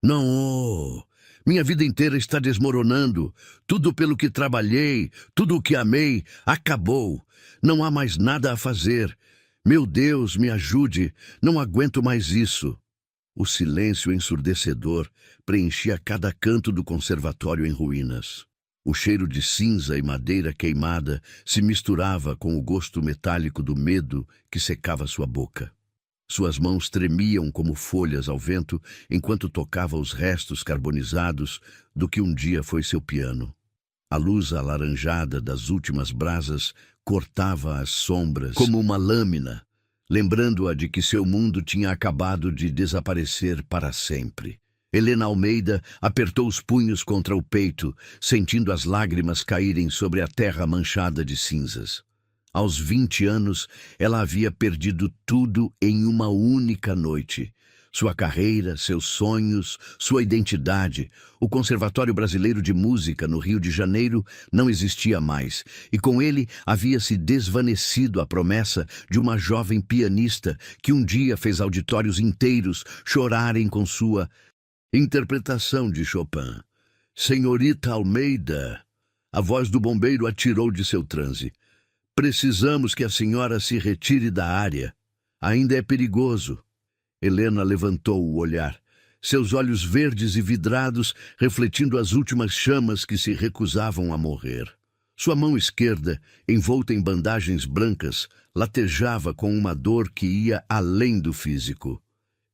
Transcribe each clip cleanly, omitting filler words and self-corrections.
Não, minha vida inteira está desmoronando. Tudo pelo que trabalhei, tudo o que amei, acabou. Não há mais nada a fazer. Meu Deus, me ajude. Não aguento mais isso. O silêncio ensurdecedor preenchia cada canto do conservatório em ruínas. O cheiro de cinza e madeira queimada se misturava com o gosto metálico do medo que secava sua boca. Suas mãos tremiam como folhas ao vento enquanto tocava os restos carbonizados do que um dia foi seu piano. A luz alaranjada das últimas brasas cortava as sombras como uma lâmina, lembrando-a de que seu mundo tinha acabado de desaparecer para sempre. Helena Almeida apertou os punhos contra o peito, sentindo as lágrimas caírem sobre a terra manchada de cinzas. Aos 20 anos, ela havia perdido tudo em uma única noite. Sua carreira, seus sonhos, sua identidade. O Conservatório Brasileiro de Música, no Rio de Janeiro, não existia mais, e com ele havia se desvanecido a promessa de uma jovem pianista que um dia fez auditórios inteiros chorarem com sua interpretação de Chopin. Senhorita Almeida, a voz do bombeiro atirou de seu transe. Precisamos que a senhora se retire da área. Ainda é perigoso. Helena levantou o olhar, seus olhos verdes e vidrados refletindo as últimas chamas que se recusavam a morrer. Sua mão esquerda, envolta em bandagens brancas, latejava com uma dor que ia além do físico.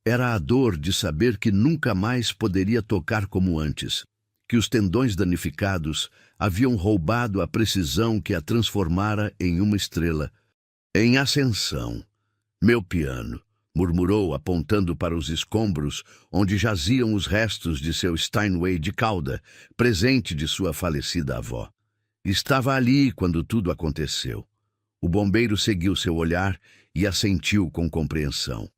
Era a dor de saber que nunca mais poderia tocar como antes, que os tendões danificados haviam roubado a precisão que a transformara em uma estrela. Em ascensão. Meu piano, murmurou apontando para os escombros onde jaziam os restos de seu Steinway de cauda, presente de sua falecida avó. Estava ali quando tudo aconteceu. O bombeiro seguiu seu olhar e assentiu com compreensão.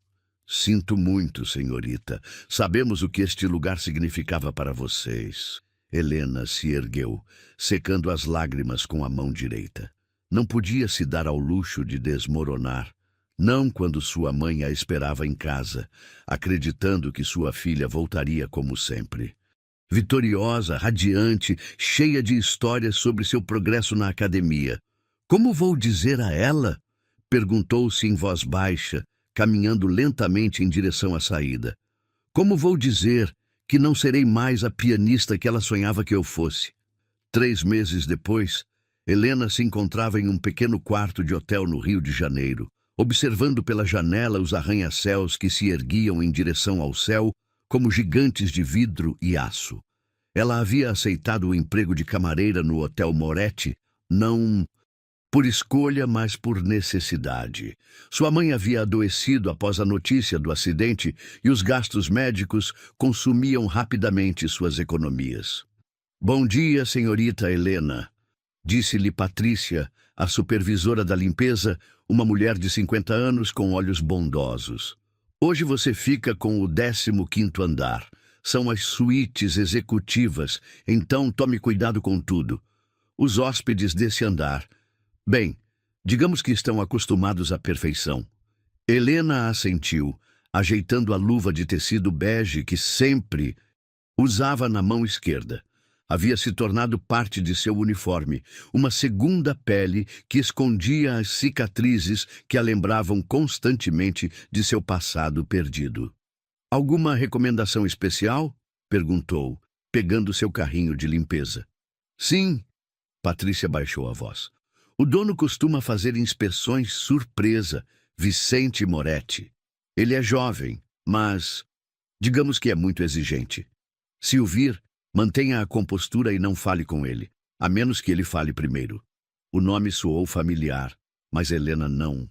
Sinto muito, senhorita. Sabemos o que este lugar significava para vocês. Helena se ergueu, secando as lágrimas com a mão direita. Não podia se dar ao luxo de desmoronar. Não quando sua mãe a esperava em casa, acreditando que sua filha voltaria como sempre. Vitoriosa, radiante, cheia de histórias sobre seu progresso na academia. Como vou dizer a ela? Perguntou-se em voz baixa, caminhando lentamente em direção à saída. Como vou dizer que não serei mais a pianista que ela sonhava que eu fosse? 3 meses depois, Helena se encontrava em um pequeno quarto de hotel no Rio de Janeiro, observando pela janela os arranha-céus que se erguiam em direção ao céu como gigantes de vidro e aço. Ela havia aceitado o emprego de camareira no Hotel Moretti, não por escolha, mas por necessidade. Sua mãe havia adoecido após a notícia do acidente e os gastos médicos consumiam rapidamente suas economias. Bom dia, senhorita Helena, disse-lhe Patrícia, a supervisora da limpeza, uma mulher de 50 anos com olhos bondosos. Hoje você fica com o 15º andar. São as suítes executivas, então tome cuidado com tudo. Os hóspedes desse andar. Bem, digamos que estão acostumados à perfeição. Helena assentiu, ajeitando a luva de tecido bege que sempre usava na mão esquerda. Havia se tornado parte de seu uniforme, uma segunda pele que escondia as cicatrizes que a lembravam constantemente de seu passado perdido. Alguma recomendação especial? Perguntou, pegando seu carrinho de limpeza. Sim, Patrícia baixou a voz. O dono costuma fazer inspeções surpresa, Vicente Moretti. Ele é jovem, mas digamos que é muito exigente. Se o vir, mantenha a compostura e não fale com ele, a menos que ele fale primeiro. O nome soou familiar, mas Helena não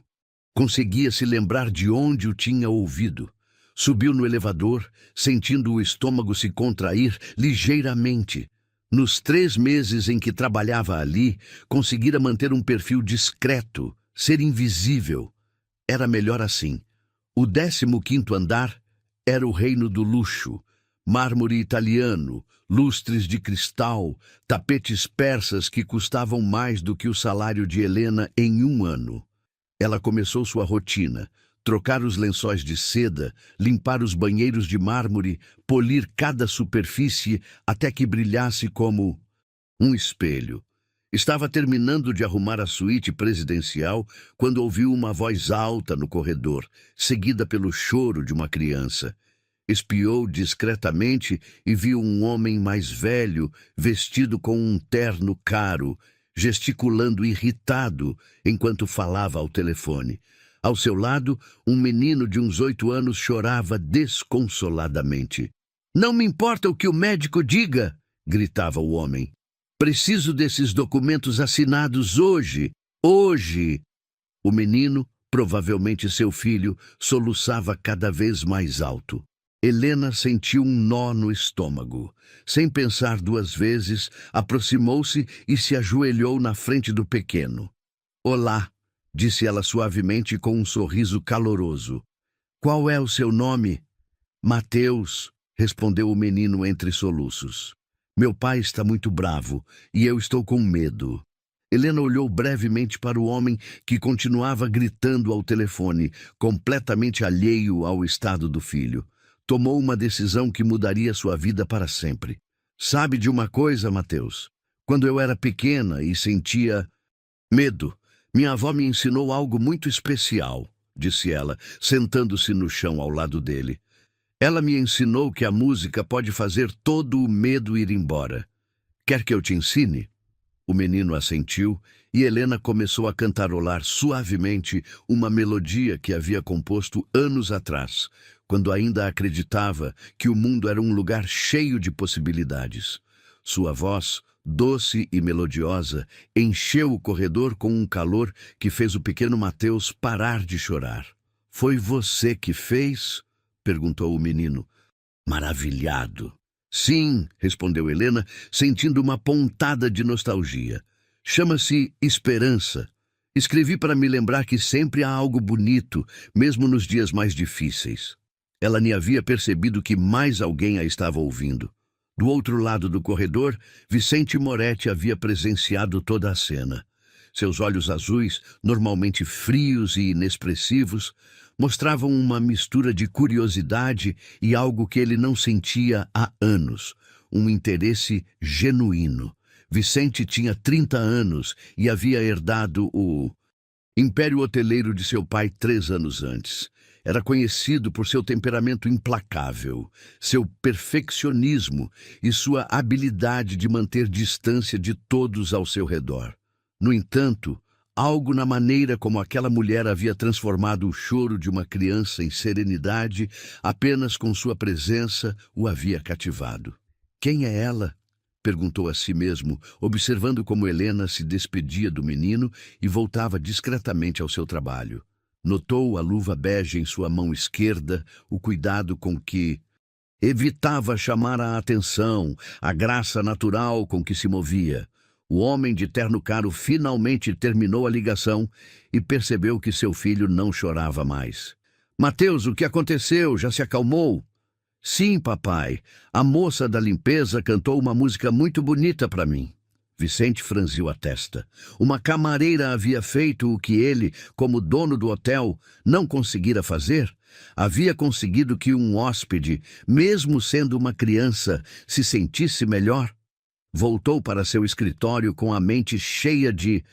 conseguia se lembrar de onde o tinha ouvido. Subiu no elevador, sentindo o estômago se contrair ligeiramente. Nos 3 meses em que trabalhava ali, conseguira manter um perfil discreto, ser invisível. Era melhor assim. O 15º andar era o reino do luxo. Mármore italiano, lustres de cristal, tapetes persas que custavam mais do que o salário de Helena em 1 ano. Ela começou sua rotina, trocar os lençóis de seda, limpar os banheiros de mármore, polir cada superfície até que brilhasse como um espelho. Estava terminando de arrumar a suíte presidencial quando ouviu uma voz alta no corredor, seguida pelo choro de uma criança. Espiou discretamente e viu um homem mais velho, vestido com um terno caro, gesticulando irritado enquanto falava ao telefone. Ao seu lado, um menino de uns 8 anos chorava desconsoladamente. "Não me importa o que o médico diga", gritava o homem. "Preciso desses documentos assinados hoje. Hoje!" O menino, provavelmente seu filho, soluçava cada vez mais alto. Helena sentiu um nó no estômago. Sem pensar 2 vezes, aproximou-se e se ajoelhou na frente do pequeno. "Olá", disse ela suavemente com um sorriso caloroso. "Qual é o seu nome?" "Mateus", respondeu o menino entre soluços. "Meu pai está muito bravo e eu estou com medo." Helena olhou brevemente para o homem que continuava gritando ao telefone, completamente alheio ao estado do filho. Tomou uma decisão que mudaria sua vida para sempre. "Sabe de uma coisa, Mateus? Quando eu era pequena e sentia medo, minha avó me ensinou algo muito especial", disse ela, sentando-se no chão ao lado dele. "Ela me ensinou que a música pode fazer todo o medo ir embora. Quer que eu te ensine?" O menino assentiu e Helena começou a cantarolar suavemente uma melodia que havia composto anos atrás, quando ainda acreditava que o mundo era um lugar cheio de possibilidades. Sua voz, doce e melodiosa, encheu o corredor com um calor que fez o pequeno Mateus parar de chorar. "Foi você que fez?" perguntou o menino, maravilhado. "Sim", respondeu Helena, sentindo uma pontada de nostalgia. "Chama-se Esperança. Escrevi para me lembrar que sempre há algo bonito, mesmo nos dias mais difíceis." Ela nem havia percebido que mais alguém a estava ouvindo. Do outro lado do corredor, Vicente Moretti havia presenciado toda a cena. Seus olhos azuis, normalmente frios e inexpressivos, mostravam uma mistura de curiosidade e algo que ele não sentia há anos, um interesse genuíno. Vicente tinha 30 anos e havia herdado o império hoteleiro de seu pai 3 anos antes. Era conhecido por seu temperamento implacável, seu perfeccionismo e sua habilidade de manter distância de todos ao seu redor. No entanto, algo na maneira como aquela mulher havia transformado o choro de uma criança em serenidade, apenas com sua presença, o havia cativado. "Quem é ela?" perguntou a si mesmo, observando como Helena se despedia do menino e voltava discretamente ao seu trabalho. Notou a luva bege em sua mão esquerda, o cuidado com que evitava chamar a atenção, a graça natural com que se movia. O homem de terno caro finalmente terminou a ligação e percebeu que seu filho não chorava mais. "Mateus, o que aconteceu? Já se acalmou?" "Sim, papai. A moça da limpeza cantou uma música muito bonita para mim." Vicente franziu a testa. Uma camareira havia feito o que ele, como dono do hotel, não conseguira fazer. Havia conseguido que um hóspede, mesmo sendo uma criança, se sentisse melhor. Voltou para seu escritório com a mente cheia de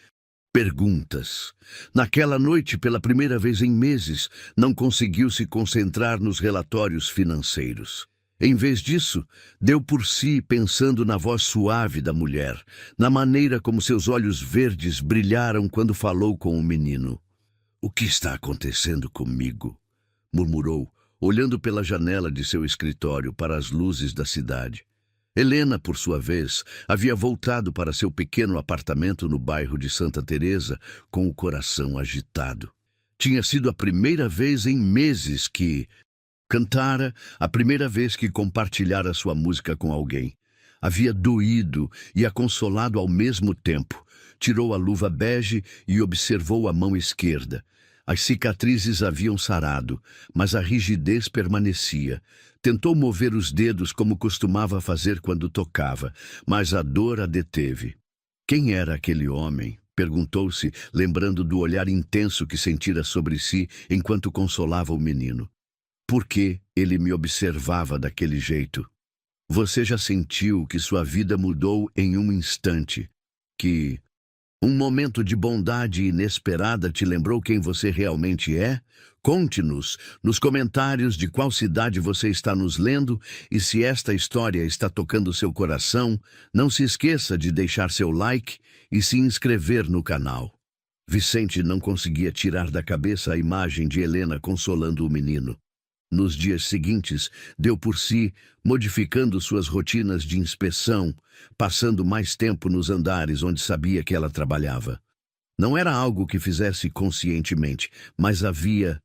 perguntas. Naquela noite, pela primeira vez em meses, não conseguiu se concentrar nos relatórios financeiros. Em vez disso, deu por si pensando na voz suave da mulher, na maneira como seus olhos verdes brilharam quando falou com o menino. "O que está acontecendo comigo?" murmurou, olhando pela janela de seu escritório para as luzes da cidade. Helena, por sua vez, havia voltado para seu pequeno apartamento no bairro de Santa Teresa com o coração agitado. Tinha sido a primeira vez em meses que cantara, a primeira vez que compartilhara sua música com alguém. Havia doído e a consolado ao mesmo tempo. Tirou a luva bege e observou a mão esquerda. As cicatrizes haviam sarado, mas a rigidez permanecia. Tentou mover os dedos como costumava fazer quando tocava, mas a dor a deteve. Quem era aquele homem? Perguntou-se, lembrando do olhar intenso que sentira sobre si enquanto consolava o menino. Por que ele me observava daquele jeito? Você já sentiu que sua vida mudou em um instante? Que um momento de bondade inesperada te lembrou quem você realmente é? Conte-nos nos comentários de qual cidade você está nos lendo e se esta história está tocando seu coração, não se esqueça de deixar seu like e se inscrever no canal. Vicente não conseguia tirar da cabeça a imagem de Helena consolando o menino. Nos dias seguintes, deu por si, modificando suas rotinas de inspeção, passando mais tempo nos andares onde sabia que ela trabalhava. Não era algo que fizesse conscientemente, mas havia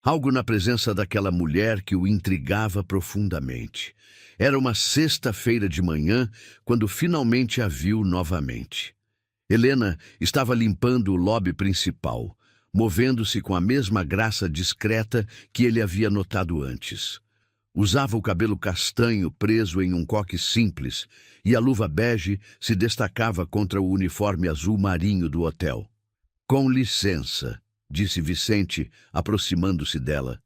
algo na presença daquela mulher que o intrigava profundamente. Era uma sexta-feira de manhã, quando finalmente a viu novamente. Helena estava limpando o lobby principal, movendo-se com a mesma graça discreta que ele havia notado antes. Usava o cabelo castanho preso em um coque simples, e a luva bege se destacava contra o uniforme azul marinho do hotel. "Com licença", disse Vicente, aproximando-se dela.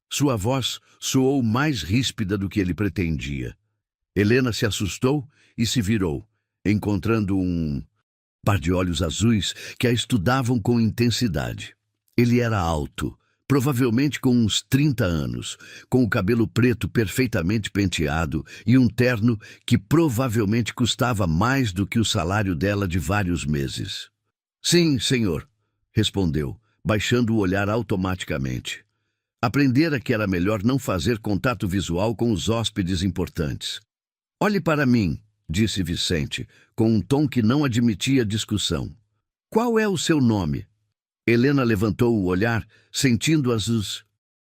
Sua voz soou mais ríspida do que ele pretendia. Helena se assustou e se virou, encontrando um par de olhos azuis que a estudavam com intensidade. Ele era alto, provavelmente com uns 30 anos, com o cabelo preto perfeitamente penteado e um terno que provavelmente custava mais do que o salário dela de vários meses. "Sim, senhor", respondeu, baixando o olhar automaticamente. Aprendera que era melhor não fazer contato visual com os hóspedes importantes. "Olhe para mim", disse Vicente, com um tom que não admitia discussão. "Qual é o seu nome?" Helena levantou o olhar, sentindo as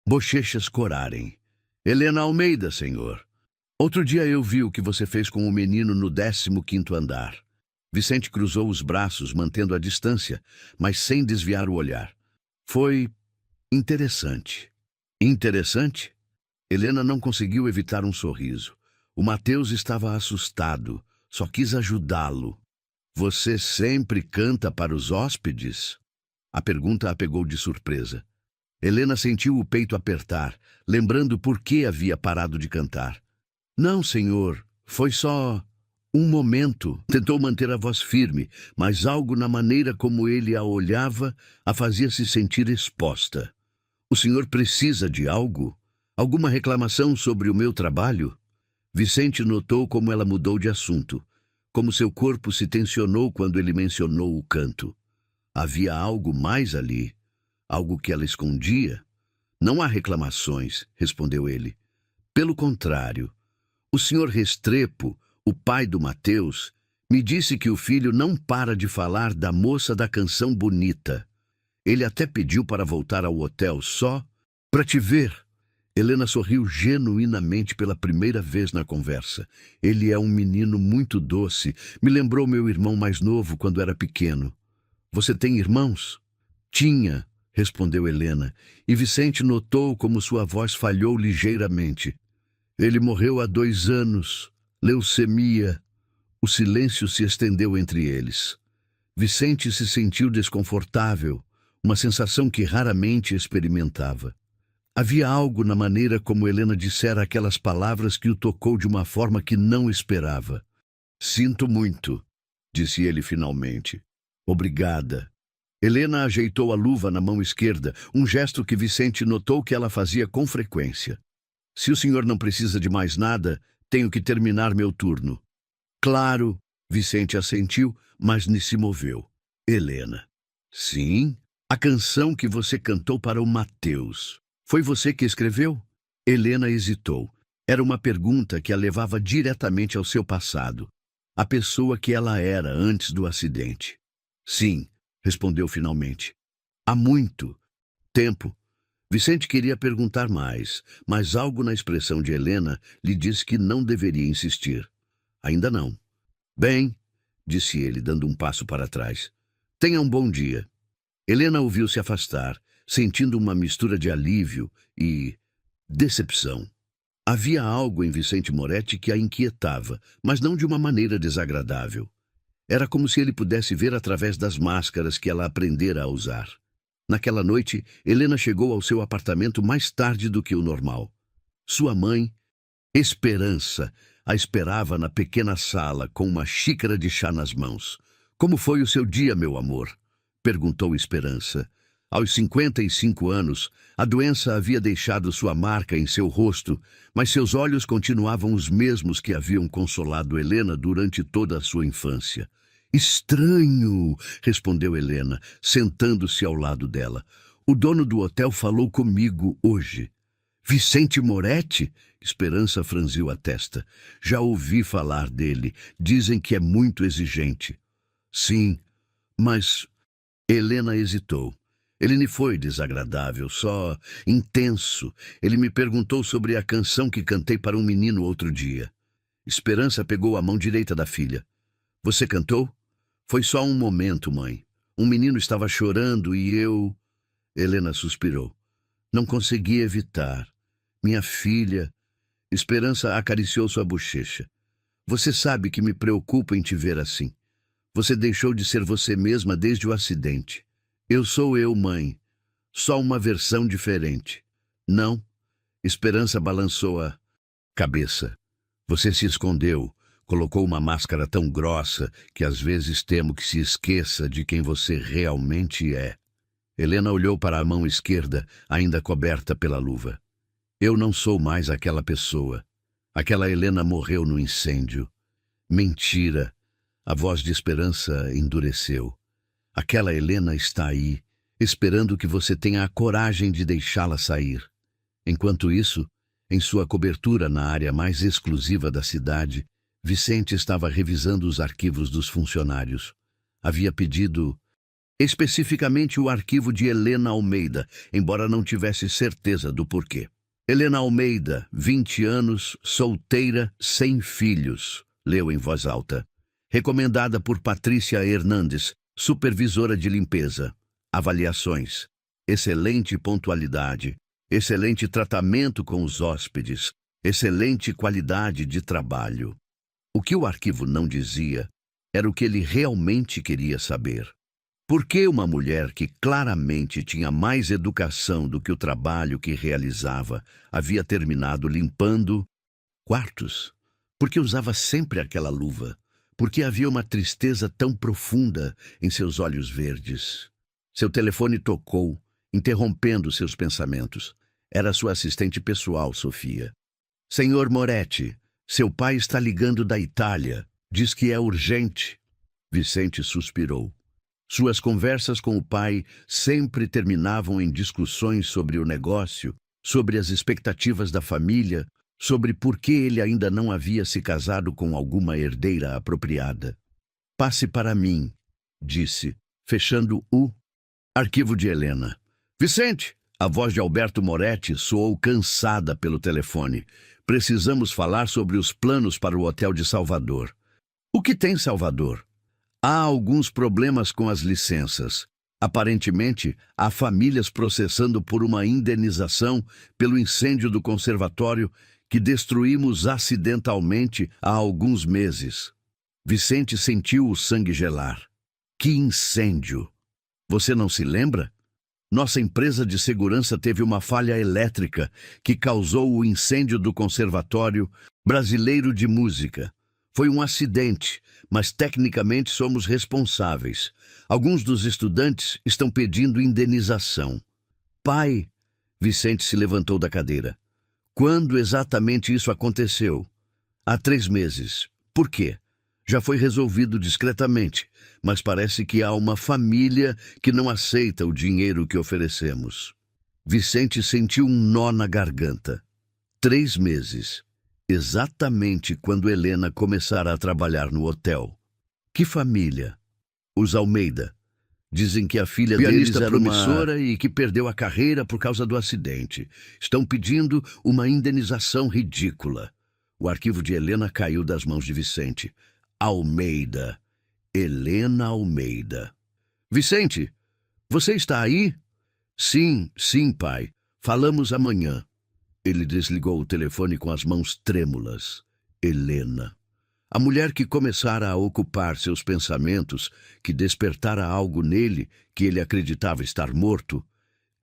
bochechas corarem. "Helena Almeida, senhor. Outro dia eu vi o que você fez com o menino no 15º andar." Vicente cruzou os braços, mantendo a distância, mas sem desviar o olhar. "Foi interessante." "Interessante?" Helena não conseguiu evitar um sorriso. O Mateus estava assustado, só quis ajudá-lo. "Você sempre canta para os hóspedes?" A pergunta a pegou de surpresa. Helena sentiu o peito apertar, lembrando por que havia parado de cantar. "Não, senhor, foi só um momento." Tentou manter a voz firme, mas algo na maneira como ele a olhava a fazia se sentir exposta. "O senhor precisa de algo? Alguma reclamação sobre o meu trabalho?" Vicente notou como ela mudou de assunto, como seu corpo se tensionou quando ele mencionou o canto. Havia algo mais ali, algo que ela escondia. "Não há reclamações", respondeu ele. "Pelo contrário, o senhor Restrepo, o pai do Mateus, me disse que o filho não para de falar da moça da canção bonita. Ele até pediu para voltar ao hotel só para te ver." Helena sorriu genuinamente pela primeira vez na conversa. "Ele é um menino muito doce. Me lembrou meu irmão mais novo quando era pequeno." "Você tem irmãos?" "Tinha", respondeu Helena, e Vicente notou como sua voz falhou ligeiramente. "Ele morreu há 2 anos. Leucemia." O silêncio se estendeu entre eles. Vicente se sentiu desconfortável, uma sensação que raramente experimentava. Havia algo na maneira como Helena dissera aquelas palavras que o tocou de uma forma que não esperava. "Sinto muito", disse ele finalmente. "Obrigada." Helena ajeitou a luva na mão esquerda, um gesto que Vicente notou que ela fazia com frequência. "Se o senhor não precisa de mais nada, tenho que terminar meu turno." "Claro", Vicente assentiu, mas nem se moveu. "Helena." "Sim, a canção que você cantou para o Mateus. Foi você que escreveu?" Helena hesitou. Era uma pergunta que a levava diretamente ao seu passado, a pessoa que ela era antes do acidente. "Sim", respondeu finalmente. "Há muito tempo." Vicente queria perguntar mais, mas algo na expressão de Helena lhe disse que não deveria insistir. "Ainda não." "Bem", disse ele, dando um passo para trás. "Tenha um bom dia." Helena ouviu-se afastar, sentindo uma mistura de alívio e decepção. Havia algo em Vicente Moretti que a inquietava, mas não de uma maneira desagradável. Era como se ele pudesse ver através das máscaras que ela aprendera a usar. Naquela noite, Helena chegou ao seu apartamento mais tarde do que o normal. Sua mãe, Esperança, a esperava na pequena sala com uma xícara de chá nas mãos. "Como foi o seu dia, meu amor?" perguntou Esperança. Aos 55 anos, a doença havia deixado sua marca em seu rosto, mas seus olhos continuavam os mesmos que haviam consolado Helena durante toda a sua infância. "Estranho", respondeu Helena, sentando-se ao lado dela. "O dono do hotel falou comigo hoje." "Vicente Moretti?" Esperança franziu a testa. "Já ouvi falar dele. Dizem que é muito exigente." "Sim, mas..." Helena hesitou. "Ele nem foi desagradável, só intenso. Ele me perguntou sobre a canção que cantei para um menino outro dia." Esperança pegou a mão direita da filha. "Você cantou?" "Foi só um momento, mãe. Um menino estava chorando e eu..." Helena suspirou. "Não consegui evitar. Minha filha..." Esperança acariciou sua bochecha. "Você sabe que me preocupa em te ver assim. Você deixou de ser você mesma desde o acidente. Eu sou eu, mãe. Só uma versão diferente." "Não." Esperança balançou a cabeça. "Você se escondeu. Colocou uma máscara tão grossa que às vezes temo que se esqueça de quem você realmente é." Helena olhou para a mão esquerda, ainda coberta pela luva. "Eu não sou mais aquela pessoa. Aquela Helena morreu no incêndio." "Mentira." A voz de Esperança endureceu. "Aquela Helena está aí, esperando que você tenha a coragem de deixá-la sair." Enquanto isso, em sua cobertura na área mais exclusiva da cidade, Vicente estava revisando os arquivos dos funcionários. Havia pedido especificamente o arquivo de Helena Almeida, embora não tivesse certeza do porquê. "Helena Almeida, 20 anos, solteira, sem filhos", leu em voz alta. "Recomendada por Patrícia Hernandes, supervisora de limpeza. Avaliações: excelente pontualidade, excelente tratamento com os hóspedes, excelente qualidade de trabalho." O que o arquivo não dizia era o que ele realmente queria saber. Por que uma mulher que claramente tinha mais educação do que o trabalho que realizava havia terminado limpando quartos? Por que usava sempre aquela luva? Por que havia uma tristeza tão profunda em seus olhos verdes? Seu telefone tocou, interrompendo seus pensamentos. Era sua assistente pessoal, Sofia. "Senhor Moretti, seu pai está ligando da Itália. Diz que é urgente." Vicente suspirou. Suas conversas com o pai sempre terminavam em discussões sobre o negócio, sobre as expectativas da família, sobre por que ele ainda não havia se casado com alguma herdeira apropriada. "Passe para mim", disse, fechando o arquivo de Helena. "Vicente!" A voz de Alberto Moretti soou cansada pelo telefone. "Precisamos falar sobre os planos para o hotel de Salvador." "O que tem Salvador?" "Há alguns problemas com as licenças. Aparentemente, há famílias processando por uma indenização pelo incêndio do conservatório que destruímos acidentalmente há alguns meses." Vicente sentiu o sangue gelar. "Que incêndio? Você não se lembra? Nossa empresa de segurança teve uma falha elétrica que causou o incêndio do Conservatório Brasileiro de Música. Foi um acidente, mas tecnicamente somos responsáveis. Alguns dos estudantes estão pedindo indenização." "Pai..." Vicente se levantou da cadeira. "Quando exatamente isso aconteceu?" "Há 3 meses. Por quê?" "Já foi resolvido discretamente, mas parece que há uma família que não aceita o dinheiro que oferecemos." Vicente sentiu um nó na garganta. 3 meses. Exatamente quando Helena começara a trabalhar no hotel. Que família? "Os Almeida. Dizem que a filha deles era promissora e que perdeu a carreira por causa do acidente. Estão pedindo uma indenização ridícula." O arquivo de Helena caiu das mãos de Vicente. "Almeida. Helena Almeida." "Vicente, você está aí?" Sim, pai. Falamos amanhã." Ele desligou o telefone com as mãos trêmulas. Helena. A mulher que começara a ocupar seus pensamentos, que despertara algo nele que ele acreditava estar morto,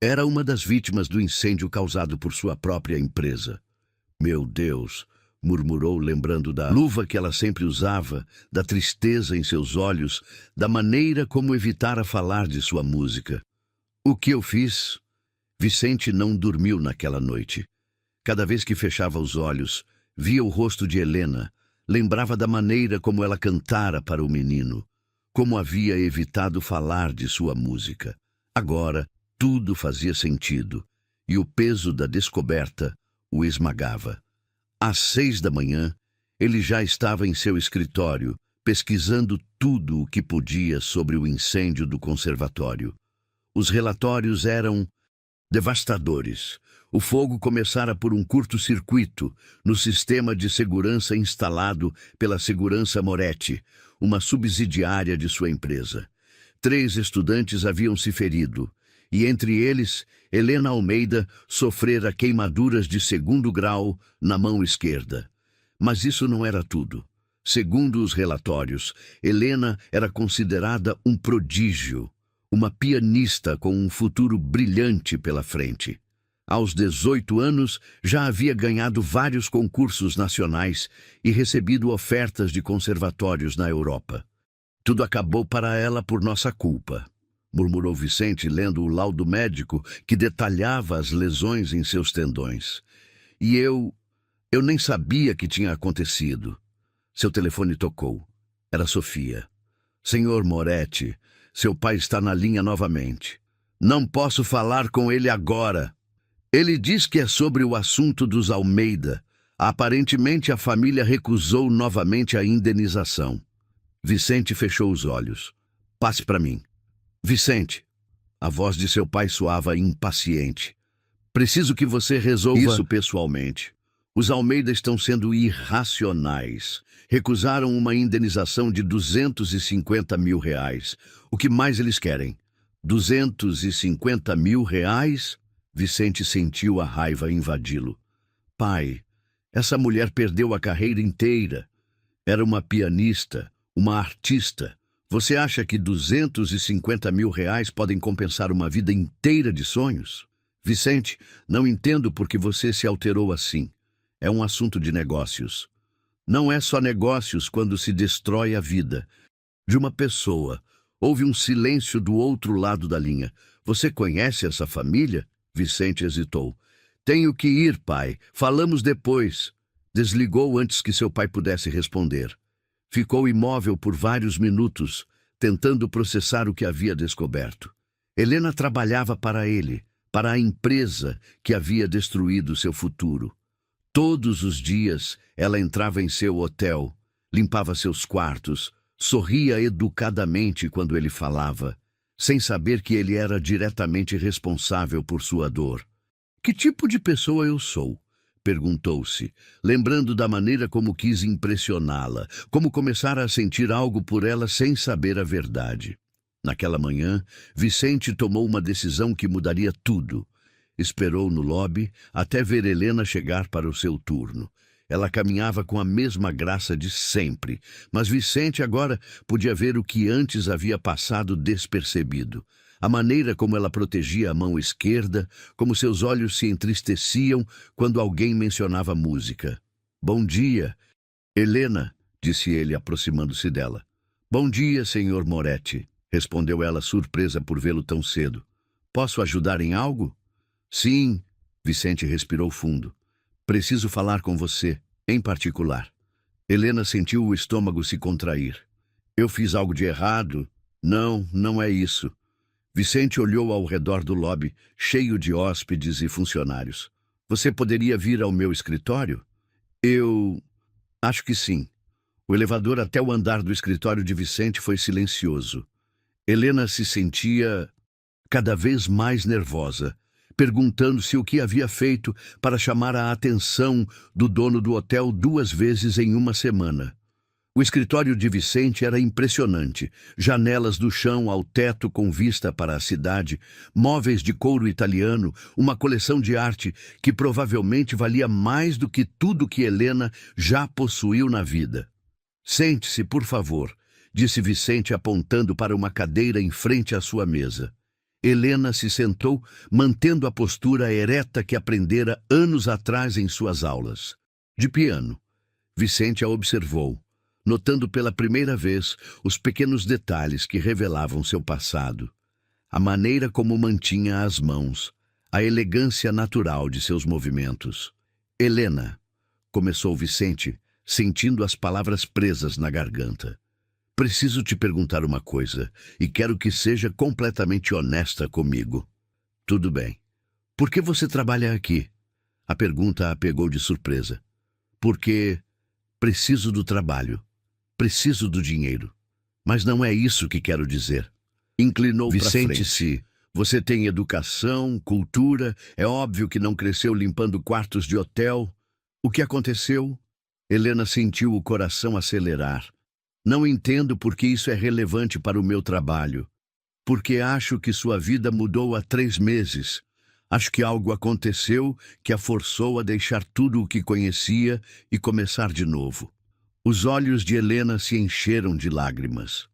era uma das vítimas do incêndio causado por sua própria empresa. Meu Deus, murmurou, lembrando da luva que ela sempre usava, da tristeza em seus olhos, da maneira como evitara falar de sua música. O que eu fiz? Vicente não dormiu naquela noite. Cada vez que fechava os olhos, via o rosto de Helena, lembrava da maneira como ela cantara para o menino, como havia evitado falar de sua música. Agora, tudo fazia sentido, e o peso da descoberta o esmagava. Às 6 da manhã, ele já estava em seu escritório, pesquisando tudo o que podia sobre o incêndio do conservatório. Os relatórios eram devastadores. O fogo começara por um curto-circuito no sistema de segurança instalado pela Segurança Moretti, uma subsidiária de sua empresa. 3 estudantes haviam se ferido, e entre eles, Helena Almeida sofrera queimaduras de 2º grau na mão esquerda. Mas isso não era tudo. Segundo os relatórios, Helena era considerada um prodígio, uma pianista com um futuro brilhante pela frente. Aos 18 anos, já havia ganhado vários concursos nacionais e recebido ofertas de conservatórios na Europa. Tudo acabou para ela por nossa culpa, murmurou Vicente, lendo o laudo médico que detalhava as lesões em seus tendões. E eu nem sabia que tinha acontecido. Seu telefone tocou. Era Sofia. Senhor Moretti, seu pai está na linha novamente. Não posso falar com ele agora. Ele diz que é sobre o assunto dos Almeida. Aparentemente a família recusou novamente a indenização. Vicente fechou os olhos. Passe para mim. Vicente. A voz de seu pai soava impaciente. Preciso que você resolva isso pessoalmente. Os Almeida estão sendo irracionais. Recusaram uma indenização de R$250 mil. O que mais eles querem? R$250 mil? Vicente sentiu a raiva invadi-lo. Pai, essa mulher perdeu a carreira inteira. Era uma pianista, uma artista. Você acha que R$250 mil podem compensar uma vida inteira de sonhos? Vicente, não entendo por que você se alterou assim. É um assunto de negócios. Não é só negócios quando se destrói a vida de uma pessoa. Houve um silêncio do outro lado da linha. Você conhece essa família? Vicente hesitou. Tenho que ir, pai. Falamos depois. Desligou antes que seu pai pudesse responder. Ficou imóvel por vários minutos, tentando processar o que havia descoberto. Helena trabalhava para ele, para a empresa que havia destruído seu futuro. Todos os dias, ela entrava em seu hotel, limpava seus quartos, sorria educadamente quando ele falava, sem saber que ele era diretamente responsável por sua dor. Que tipo de pessoa eu sou? Perguntou-se, lembrando da maneira como quis impressioná-la, como começara a sentir algo por ela sem saber a verdade. Naquela manhã, Vicente tomou uma decisão que mudaria tudo. Esperou no lobby até ver Helena chegar para o seu turno. Ela caminhava com a mesma graça de sempre, mas Vicente agora podia ver o que antes havia passado despercebido. A maneira como ela protegia a mão esquerda, como seus olhos se entristeciam quando alguém mencionava música. Bom dia, Helena, disse ele, aproximando-se dela. Bom dia, senhor Moretti, respondeu ela, surpresa por vê-lo tão cedo. Posso ajudar em algo? Sim, Vicente respirou fundo. Preciso falar com você, em particular. Helena sentiu o estômago se contrair. Eu fiz algo de errado? Não, não é isso. Vicente olhou ao redor do lobby, cheio de hóspedes e funcionários. Você poderia vir ao meu escritório? Eu... acho que sim. O elevador até o andar do escritório de Vicente foi silencioso. Helena se sentia cada vez mais nervosa, perguntando-se o que havia feito para chamar a atenção do dono do hotel 2 vezes em uma semana. O escritório de Vicente era impressionante. Janelas do chão ao teto com vista para a cidade, móveis de couro italiano, uma coleção de arte que provavelmente valia mais do que tudo que Helena já possuiu na vida. Sente-se, por favor, disse Vicente apontando para uma cadeira em frente à sua mesa. Helena se sentou, mantendo a postura ereta que aprendera anos atrás em suas aulas de piano. Vicente a observou, notando pela primeira vez os pequenos detalhes que revelavam seu passado. A maneira como mantinha as mãos, a elegância natural de seus movimentos. Helena, começou Vicente, sentindo as palavras presas na garganta. Preciso te perguntar uma coisa, e quero que seja completamente honesta comigo. Tudo bem. Por que você trabalha aqui? A pergunta a pegou de surpresa. Porque preciso do trabalho. Preciso do dinheiro. Mas não é isso que quero dizer. Inclinou para frente. Vicente-se. Você tem educação, cultura, é óbvio que não cresceu limpando quartos de hotel. O que aconteceu? Helena sentiu o coração acelerar. Não entendo por que isso é relevante para o meu trabalho. Porque acho que sua vida mudou há 3 meses. Acho que algo aconteceu que a forçou a deixar tudo o que conhecia e começar de novo. Os olhos de Helena se encheram de lágrimas.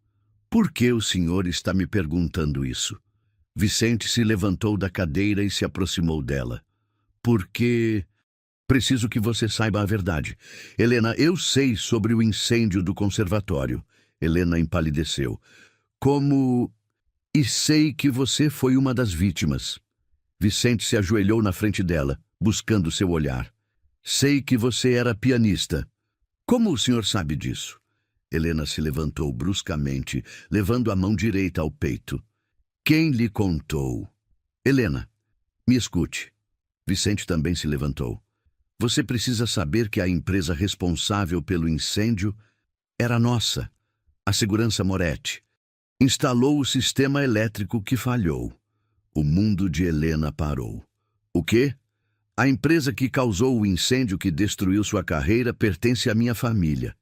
Por que o senhor está me perguntando isso? Vicente se levantou da cadeira e se aproximou dela. Porque... Preciso que você saiba a verdade. Helena, eu sei sobre o incêndio do conservatório. Helena empalideceu. Como... E sei que você foi uma das vítimas. Vicente se ajoelhou na frente dela, buscando seu olhar. Sei que você era pianista. Como o senhor sabe disso? Helena se levantou bruscamente, levando a mão direita ao peito. Quem lhe contou? Helena, me escute. Vicente também se levantou. Você precisa saber que a empresa responsável pelo incêndio era nossa, a Segurança Moretti. Instalou o sistema elétrico que falhou. O mundo de Helena parou. O quê? A empresa que causou o incêndio que destruiu sua carreira pertence à minha família.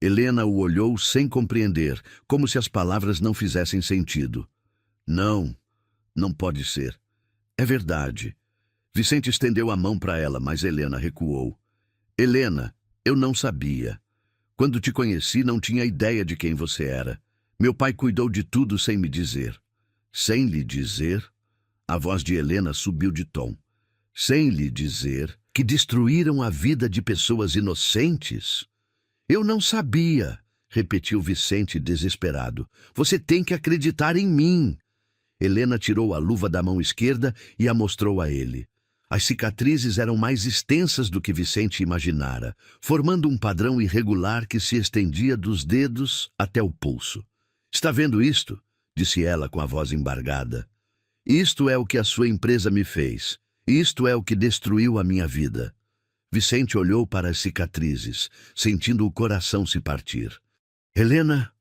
Helena o olhou sem compreender, como se as palavras não fizessem sentido. Não, não pode ser. É verdade. Vicente estendeu a mão para ela, mas Helena recuou. Helena, eu não sabia. Quando te conheci, não tinha ideia de quem você era. Meu pai cuidou de tudo sem me dizer. Sem lhe dizer? A voz de Helena subiu de tom. Sem lhe dizer que destruíram a vida de pessoas inocentes? Eu não sabia, repetiu Vicente desesperado. Você tem que acreditar em mim. Helena tirou a luva da mão esquerda e a mostrou a ele. As cicatrizes eram mais extensas do que Vicente imaginara, formando um padrão irregular que se estendia dos dedos até o pulso. Está vendo isto? Disse ela com a voz embargada. Isto é o que a sua empresa me fez. Isto é o que destruiu a minha vida. Vicente olhou para as cicatrizes, sentindo o coração se partir. Helena,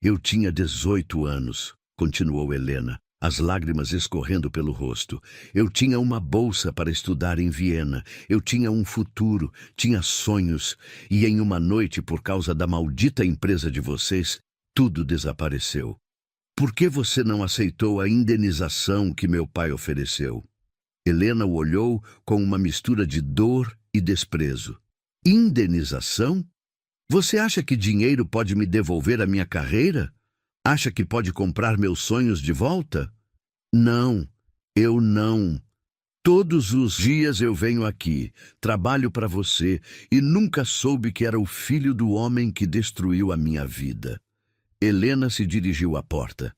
eu tinha 18 anos, continuou Helena, as lágrimas escorrendo pelo rosto. Eu tinha uma bolsa para estudar em Viena. Eu tinha um futuro, tinha sonhos. E em uma noite, por causa da maldita empresa de vocês, tudo desapareceu. Por que você não aceitou a indenização que meu pai ofereceu? Helena o olhou com uma mistura de dor e desprezo. Indenização? Você acha que dinheiro pode me devolver a minha carreira? Acha que pode comprar meus sonhos de volta? Não, eu não. Todos os dias eu venho aqui, trabalho para você e nunca soube que era o filho do homem que destruiu a minha vida. Helena se dirigiu à porta.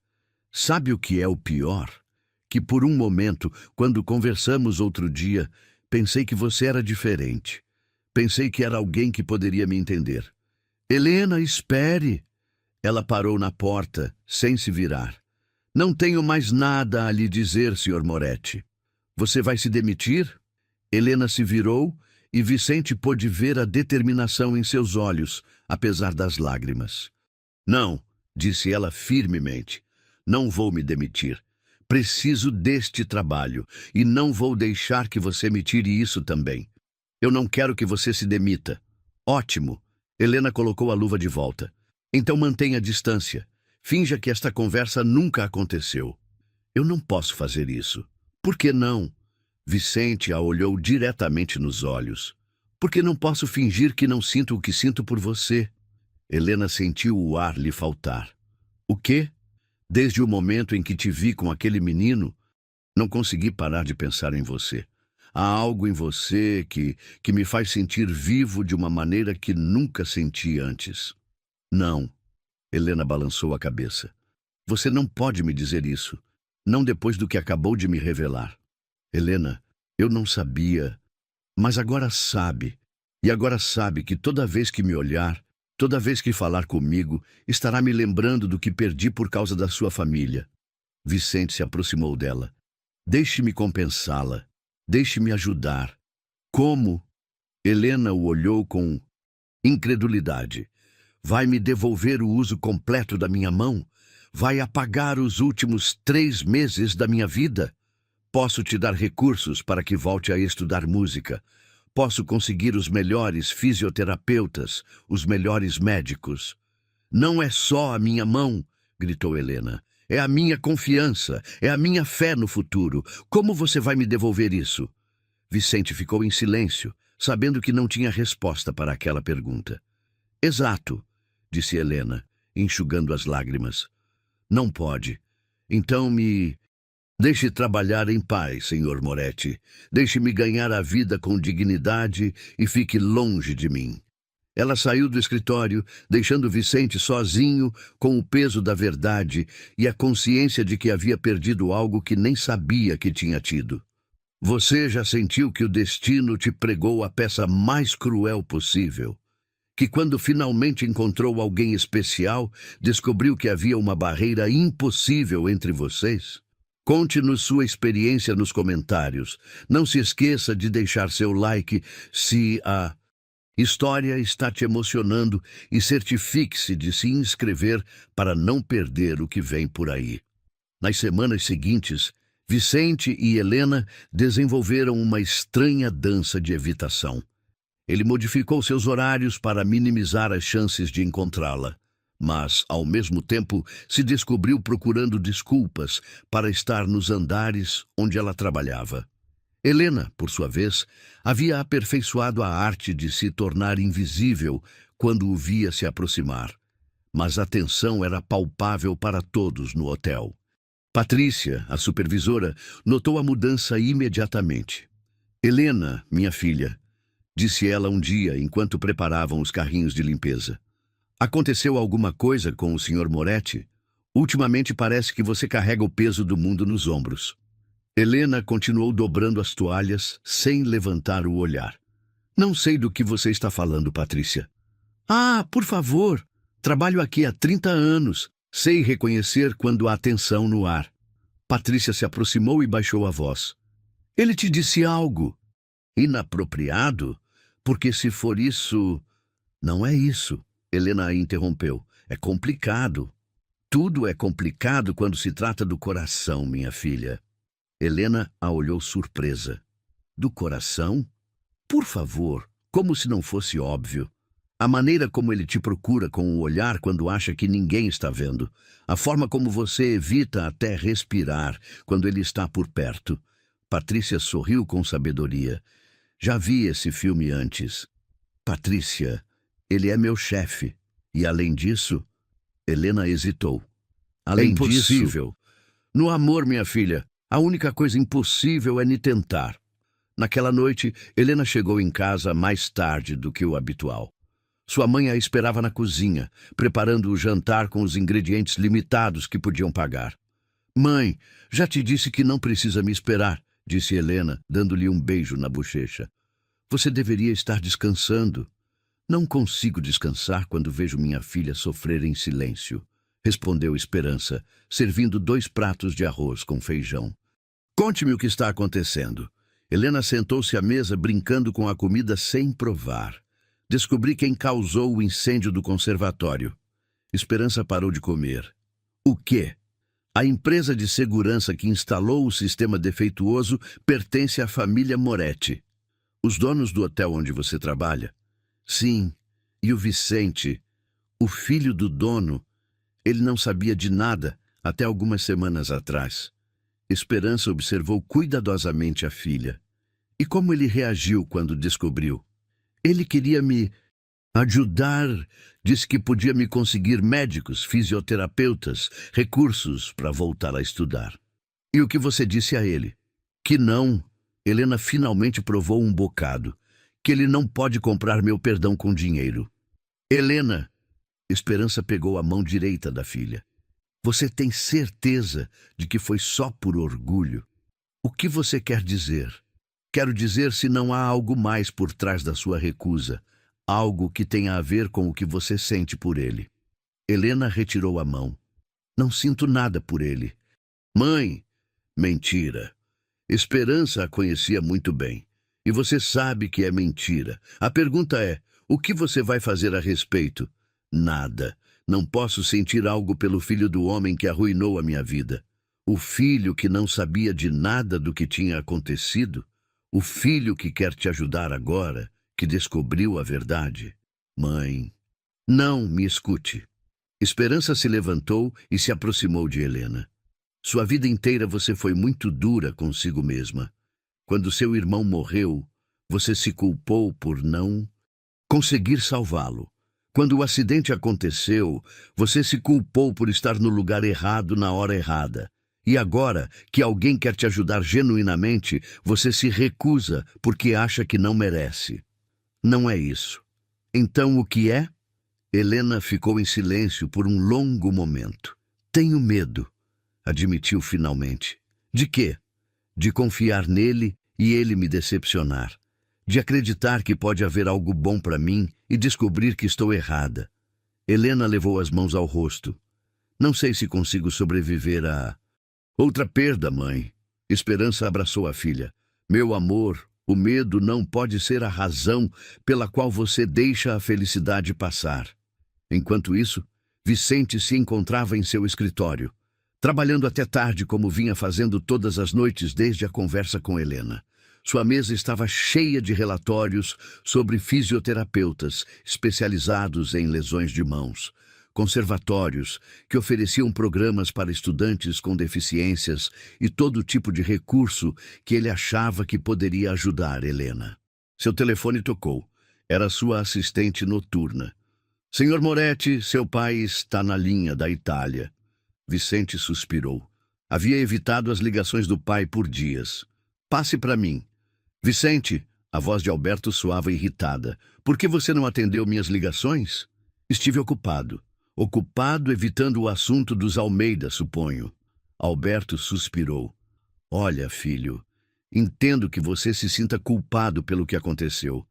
Sabe o que é o pior? Que por um momento, quando conversamos outro dia, pensei que você era diferente. Pensei que era alguém que poderia me entender. Helena, espere! Ela parou na porta, sem se virar. Não tenho mais nada a lhe dizer, Sr. Moretti. Você vai se demitir? Helena se virou e Vicente pôde ver a determinação em seus olhos, apesar das lágrimas. Não, disse ela firmemente. Não vou me demitir. Preciso deste trabalho e não vou deixar que você me tire isso também. Eu não quero que você se demita. Ótimo. Helena colocou a luva de volta. Então mantenha a distância. Finja que esta conversa nunca aconteceu. Eu não posso fazer isso. Por que não? Vicente a olhou diretamente nos olhos. Porque não posso fingir que não sinto o que sinto por você. Helena sentiu o ar lhe faltar. O quê? Desde o momento em que te vi com aquele menino, não consegui parar de pensar em você. Há algo em você que me faz sentir vivo de uma maneira que nunca senti antes. Não, Helena balançou a cabeça. Você não pode me dizer isso. Não depois do que acabou de me revelar. Helena, eu não sabia, mas agora sabe. E agora sabe que toda vez que me olhar, toda vez que falar comigo, estará me lembrando do que perdi por causa da sua família. Vicente se aproximou dela. Deixe-me compensá-la. Deixe-me ajudar. Como? Helena o olhou com incredulidade. Vai me devolver o uso completo da minha mão? Vai apagar os últimos 3 meses da minha vida? Posso te dar recursos para que volte a estudar música. Posso conseguir os melhores fisioterapeutas, os melhores médicos. Não é só a minha mão, gritou Helena. É a minha confiança, é a minha fé no futuro. Como você vai me devolver isso? Vicente ficou em silêncio, sabendo que não tinha resposta para aquela pergunta. Exato, disse Helena, enxugando as lágrimas. Não pode. Então deixe trabalhar em paz, Sr. Moretti. Deixe-me ganhar a vida com dignidade e fique longe de mim. Ela saiu do escritório, deixando Vicente sozinho, com o peso da verdade e a consciência de que havia perdido algo que nem sabia que tinha tido. Você já sentiu que o destino te pregou a peça mais cruel possível? Que quando finalmente encontrou alguém especial, descobriu que havia uma barreira impossível entre vocês? Conte-nos sua experiência nos comentários. Não se esqueça de deixar seu like se a história está te emocionando e certifique-se de se inscrever para não perder o que vem por aí. Nas semanas seguintes, Vicente e Helena desenvolveram uma estranha dança de evitação. Ele modificou seus horários para minimizar as chances de encontrá-la, mas, ao mesmo tempo, se descobriu procurando desculpas para estar nos andares onde ela trabalhava. Helena, por sua vez, havia aperfeiçoado a arte de se tornar invisível quando o via se aproximar, mas a tensão era palpável para todos no hotel. Patrícia, a supervisora, notou a mudança imediatamente. Helena, minha filha, disse ela um dia enquanto preparavam os carrinhos de limpeza. Aconteceu alguma coisa com o Sr. Moretti? Ultimamente parece que você carrega o peso do mundo nos ombros. Helena continuou dobrando as toalhas sem levantar o olhar. Não sei do que você está falando, Patrícia. Ah, por favor. Trabalho aqui há 30 anos. Sei reconhecer quando há tensão no ar. Patrícia se aproximou e baixou a voz. Ele te disse algo inapropriado? Porque se for isso... Não é isso, Helena a interrompeu. É complicado. Tudo é complicado quando se trata do coração, minha filha. Helena a olhou surpresa. Do coração? Por favor, como se não fosse óbvio. A maneira como ele te procura com o olhar quando acha que ninguém está vendo. A forma como você evita até respirar quando ele está por perto. Patrícia sorriu com sabedoria. Já vi esse filme antes. Patrícia, ele é meu chefe. E além disso, Helena hesitou. Além disso, no amor, minha filha, a única coisa impossível é me tentar. Naquela noite, Helena chegou em casa mais tarde do que o habitual. Sua mãe a esperava na cozinha, preparando o jantar com os ingredientes limitados que podiam pagar. Mãe, já te disse que não precisa me esperar, disse Helena, dando-lhe um beijo na bochecha. Você deveria estar descansando. Não consigo descansar quando vejo minha filha sofrer em silêncio, respondeu Esperança, servindo 2 pratos de arroz com feijão. Conte-me o que está acontecendo. Helena sentou-se à mesa brincando com a comida sem provar. Descobri quem causou o incêndio do conservatório. Esperança parou de comer. O quê? A empresa de segurança que instalou o sistema defeituoso pertence à família Moretti. Os donos do hotel onde você trabalha? Sim. E o Vicente, o filho do dono, ele não sabia de nada até algumas semanas atrás. Esperança observou cuidadosamente a filha. E como ele reagiu quando descobriu? Ele queria me... Ajudar, disse que podia me conseguir médicos, fisioterapeutas, recursos para voltar a estudar. E o que você disse a ele? Que não. Helena finalmente provou um bocado. Que ele não pode comprar meu perdão com dinheiro. Helena, Esperança pegou a mão direita da filha. Você tem certeza de que foi só por orgulho? O que você quer dizer? Quero dizer se não há algo mais por trás da sua recusa. Algo que tenha a ver com o que você sente por ele. Helena retirou a mão. Não sinto nada por ele. Mãe, mentira. Esperança a conhecia muito bem. E você sabe que é mentira. A pergunta é, o que você vai fazer a respeito? Nada. Não posso sentir algo pelo filho do homem que arruinou a minha vida. O filho que não sabia de nada do que tinha acontecido. O filho que quer te ajudar agora, que descobriu a verdade. Mãe, não me escute. Esperança se levantou e se aproximou de Helena. Sua vida inteira você foi muito dura consigo mesma. Quando seu irmão morreu, você se culpou por não conseguir salvá-lo. Quando o acidente aconteceu, você se culpou por estar no lugar errado na hora errada. E agora que alguém quer te ajudar genuinamente, você se recusa porque acha que não merece. Não é isso. Então o que é? Helena ficou em silêncio por um longo momento. Tenho medo, admitiu finalmente. De quê? De confiar nele e ele me decepcionar. De acreditar que pode haver algo bom para mim e descobrir que estou errada. Helena levou as mãos ao rosto. Não sei se consigo sobreviver a... Outra perda, mãe. Esperança abraçou a filha. Meu amor, o medo não pode ser a razão pela qual você deixa a felicidade passar. Enquanto isso, Vicente se encontrava em seu escritório, trabalhando até tarde como vinha fazendo todas as noites desde a conversa com Helena. Sua mesa estava cheia de relatórios sobre fisioterapeutas especializados em lesões de mãos, conservatórios que ofereciam programas para estudantes com deficiências e todo tipo de recurso que ele achava que poderia ajudar Helena. Seu telefone tocou. Era sua assistente noturna. Senhor Moretti, seu pai está na linha da Itália. Vicente suspirou. Havia evitado as ligações do pai por dias. Passe para mim. Vicente, a voz de Alberto soava irritada. Por que você não atendeu minhas ligações? Estive ocupado. Ocupado evitando o assunto dos Almeida, suponho. Alberto suspirou. Olha, filho, entendo que você se sinta culpado pelo que aconteceu,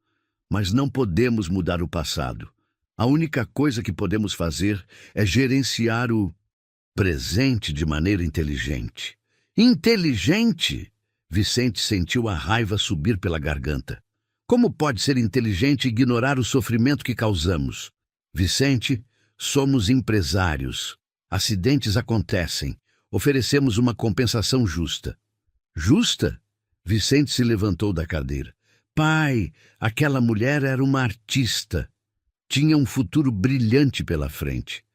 mas não podemos mudar o passado. A única coisa que podemos fazer é gerenciar o presente de maneira inteligente. Inteligente? Vicente sentiu a raiva subir pela garganta. Como pode ser inteligente ignorar o sofrimento que causamos? Vicente, somos empresários. Acidentes acontecem. Oferecemos uma compensação justa. Justa? Vicente se levantou da cadeira. Pai, aquela mulher era uma artista. Tinha um futuro brilhante pela frente.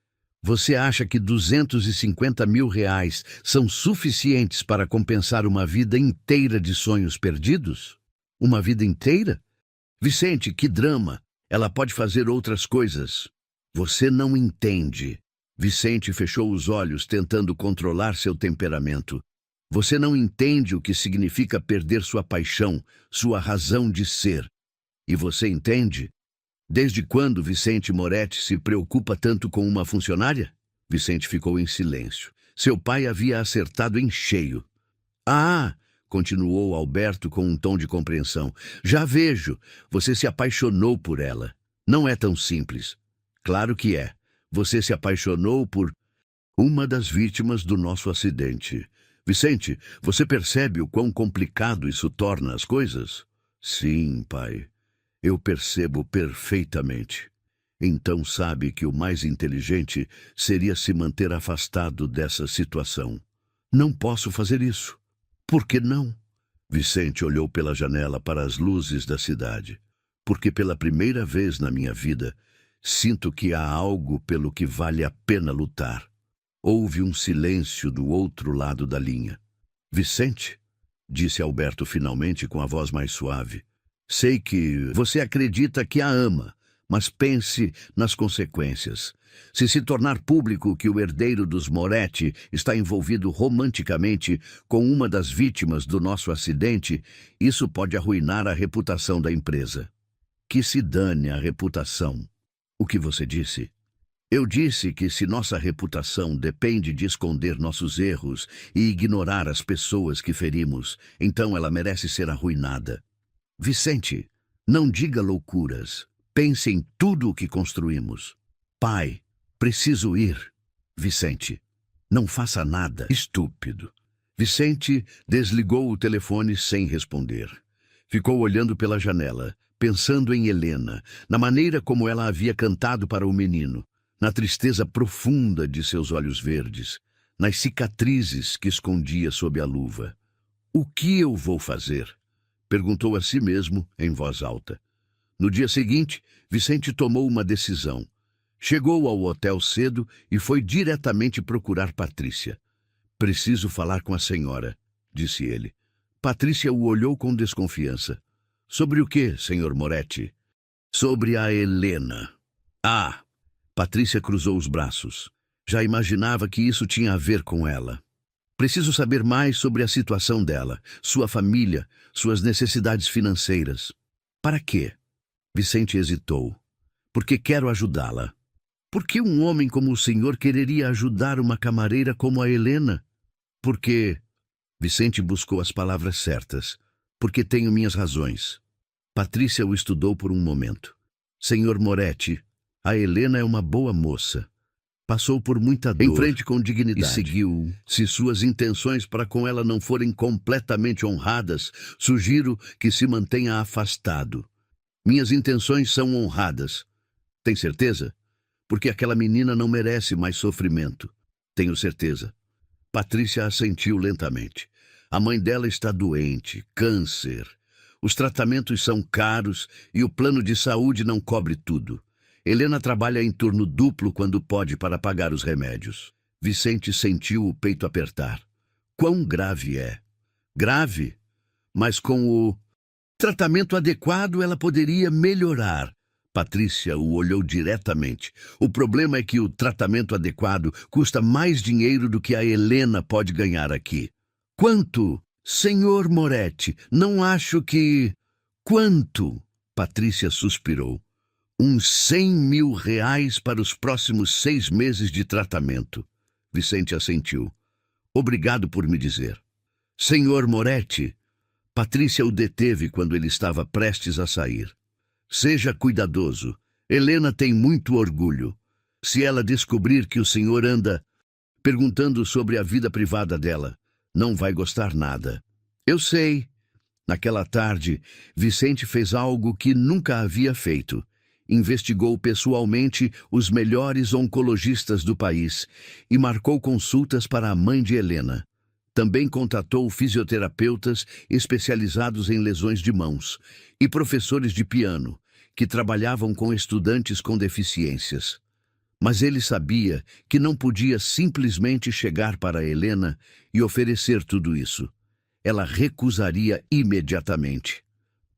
Você acha que 250 mil reais são suficientes para compensar uma vida inteira de sonhos perdidos? Uma vida inteira? Vicente, que drama! Ela pode fazer outras coisas. Você não entende. Vicente fechou os olhos, tentando controlar seu temperamento. Você não entende o que significa perder sua paixão, sua razão de ser. E você entende? Desde quando Vicente Moretti se preocupa tanto com uma funcionária? Vicente ficou em silêncio. Seu pai havia acertado em cheio. Ah, continuou Alberto com um tom de compreensão. Já vejo, você se apaixonou por ela. Não é tão simples. Claro que é. Você se apaixonou por uma das vítimas do nosso acidente. Vicente, você percebe o quão complicado isso torna as coisas? Sim, pai. Eu percebo perfeitamente. Então sabe que o mais inteligente seria se manter afastado dessa situação. Não posso fazer isso. Por que não? Vicente olhou pela janela para as luzes da cidade. Porque pela primeira vez na minha vida, sinto que há algo pelo que vale a pena lutar. Houve um silêncio do outro lado da linha. Vicente, disse Alberto finalmente com a voz mais suave. Sei que você acredita que a ama, mas pense nas consequências. Se tornar público que o herdeiro dos Moretti está envolvido romanticamente com uma das vítimas do nosso acidente, isso pode arruinar a reputação da empresa. Que se dane a reputação. O que você disse? Eu disse que se nossa reputação depende de esconder nossos erros e ignorar as pessoas que ferimos, então ela merece ser arruinada. Vicente, não diga loucuras. Pense em tudo o que construímos. Pai, preciso ir. Vicente, não faça nada. Estúpido. Vicente desligou o telefone sem responder. Ficou olhando pela janela, pensando em Helena, na maneira como ela havia cantado para o menino, na tristeza profunda de seus olhos verdes, nas cicatrizes que escondia sob a luva. O que eu vou fazer? Perguntou a si mesmo em voz alta. No dia seguinte, Vicente tomou uma decisão. Chegou ao hotel cedo e foi diretamente procurar Patrícia. Preciso falar com a senhora, disse ele. Patrícia o olhou com desconfiança. Sobre o que, senhor Moretti? Sobre a Helena. Ah! Patrícia cruzou os braços. Já imaginava que isso tinha a ver com ela. Preciso saber mais sobre a situação dela, sua família, suas necessidades financeiras. Para quê? Vicente hesitou. Porque quero ajudá-la. Por que um homem como o senhor quereria ajudar uma camareira como a Helena? Porque... Vicente buscou as palavras certas. Porque tenho minhas razões. Patrícia o estudou por um momento. Senhor Moretti, a Helena é uma boa moça. Passou por muita dor. Enfrente com dignidade. E seguiu. Se suas intenções para com ela não forem completamente honradas, sugiro que se mantenha afastado. Minhas intenções são honradas. Tem certeza? Porque aquela menina não merece mais sofrimento. Tenho certeza. Patrícia assentiu lentamente. A mãe dela está doente, câncer. Os tratamentos são caros e o plano de saúde não cobre tudo. Helena trabalha em turno duplo quando pode para pagar os remédios. Vicente sentiu o peito apertar. Quão grave é? Grave? Mas com o tratamento adequado ela poderia melhorar. Patrícia o olhou diretamente. O problema é que o tratamento adequado custa mais dinheiro do que a Helena pode ganhar aqui. Quanto? Senhor Moretti, não acho que... Quanto? Patrícia suspirou. Uns 100 mil reais para os próximos 6 meses de tratamento. Vicente assentiu. Obrigado por me dizer. Senhor Moretti... Patrícia o deteve quando ele estava prestes a sair. Seja cuidadoso. Helena tem muito orgulho. Se ela descobrir que o senhor anda perguntando sobre a vida privada dela, não vai gostar nada. Eu sei. Naquela tarde, Vicente fez algo que nunca havia feito. Investigou pessoalmente os melhores oncologistas do país e marcou consultas para a mãe de Helena. Também contatou fisioterapeutas especializados em lesões de mãos e professores de piano, que trabalhavam com estudantes com deficiências. Mas ele sabia que não podia simplesmente chegar para Helena e oferecer tudo isso. Ela recusaria imediatamente.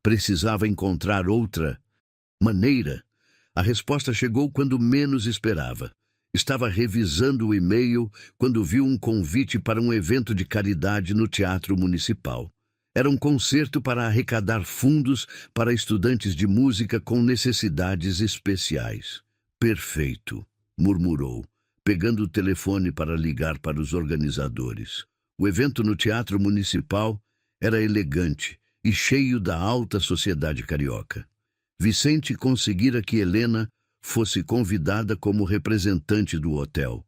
Precisava encontrar outra maneira. A resposta chegou quando menos esperava. Estava revisando o e-mail quando viu um convite para um evento de caridade no Teatro Municipal. Era um concerto para arrecadar fundos para estudantes de música com necessidades especiais. Perfeito, murmurou, pegando o telefone para ligar para os organizadores. O evento no Teatro Municipal era elegante e cheio da alta sociedade carioca. Vicente conseguira que Helena fosse convidada como representante do hotel,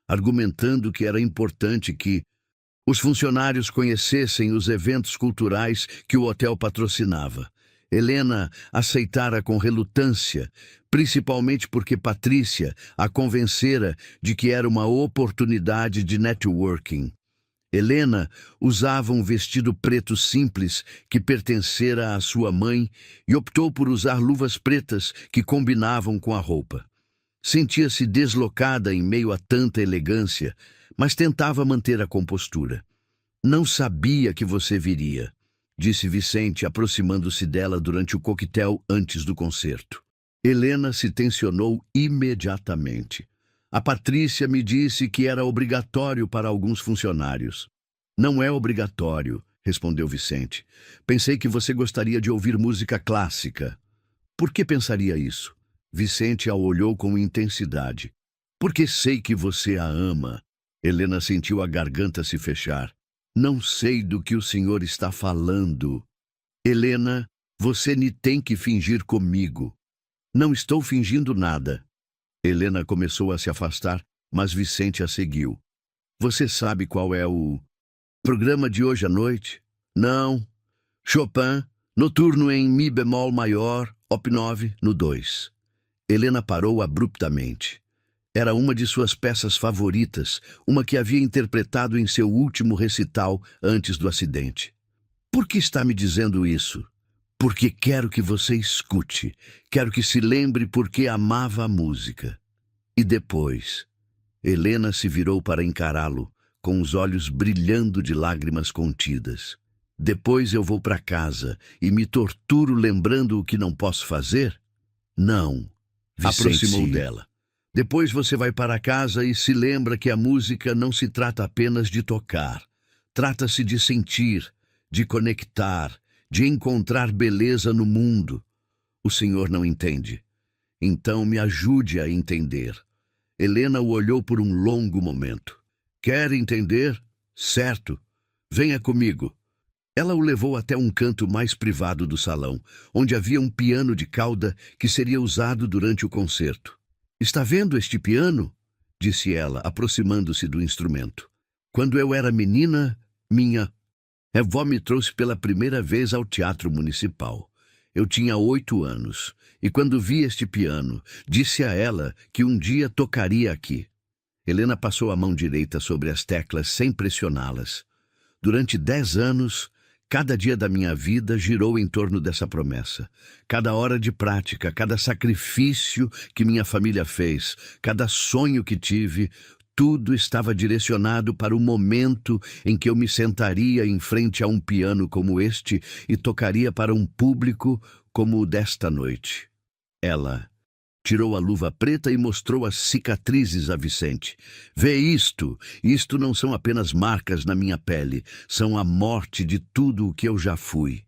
argumentando que era importante que os funcionários conhecessem os eventos culturais que o hotel patrocinava. Helena aceitara com relutância, principalmente porque Patrícia a convencera de que era uma oportunidade de networking. Helena usava um vestido preto simples que pertencera à sua mãe e optou por usar luvas pretas que combinavam com a roupa. Sentia-se deslocada em meio a tanta elegância, mas tentava manter a compostura. Não sabia que você viria, disse Vicente, aproximando-se dela durante o coquetel antes do concerto. Helena se tensionou imediatamente. A Patrícia me disse que era obrigatório para alguns funcionários. Não é obrigatório, respondeu Vicente. Pensei que você gostaria de ouvir música clássica. Por que pensaria isso? Vicente a olhou com intensidade. Porque sei que você a ama. Helena sentiu a garganta se fechar. Não sei do que o senhor está falando. Helena, você nem tem que fingir comigo. Não estou fingindo nada. Helena começou a se afastar, mas Vicente a seguiu. Você sabe qual é o programa de hoje à noite? Não. Chopin, noturno em mi bemol maior, op 9, no 2. Helena parou abruptamente. Era uma de suas peças favoritas, uma que havia interpretado em seu último recital antes do acidente. Por que está me dizendo isso? Porque quero que você escute. Quero que se lembre porque amava a música. E depois, Helena se virou para encará-lo, com os olhos brilhando de lágrimas contidas. Depois eu vou para casa e me torturo lembrando o que não posso fazer? Não, aproximou dela. Depois você vai para casa e se lembra que a música não se trata apenas de tocar. Trata-se de sentir, de conectar, de encontrar beleza no mundo. O senhor não entende. Então me ajude a entender. Helena o olhou por um longo momento. Quer entender? Certo. Venha comigo. Ela o levou até um canto mais privado do salão, onde havia um piano de cauda que seria usado durante o concerto. Está vendo este piano? Disse ela, aproximando-se do instrumento. Quando eu era menina, minha avó me trouxe pela primeira vez ao Teatro Municipal. Eu tinha 8 anos, e quando vi este piano, disse a ela que um dia tocaria aqui. Helena passou a mão direita sobre as teclas sem pressioná-las. Durante 10 anos, cada dia da minha vida girou em torno dessa promessa. Cada hora de prática, cada sacrifício que minha família fez, cada sonho que tive, tudo estava direcionado para o momento em que eu me sentaria em frente a um piano como este e tocaria para um público como o desta noite. Ela tirou a luva preta e mostrou as cicatrizes a Vicente. Vê isto! Isto não são apenas marcas na minha pele, são a morte de tudo o que eu já fui.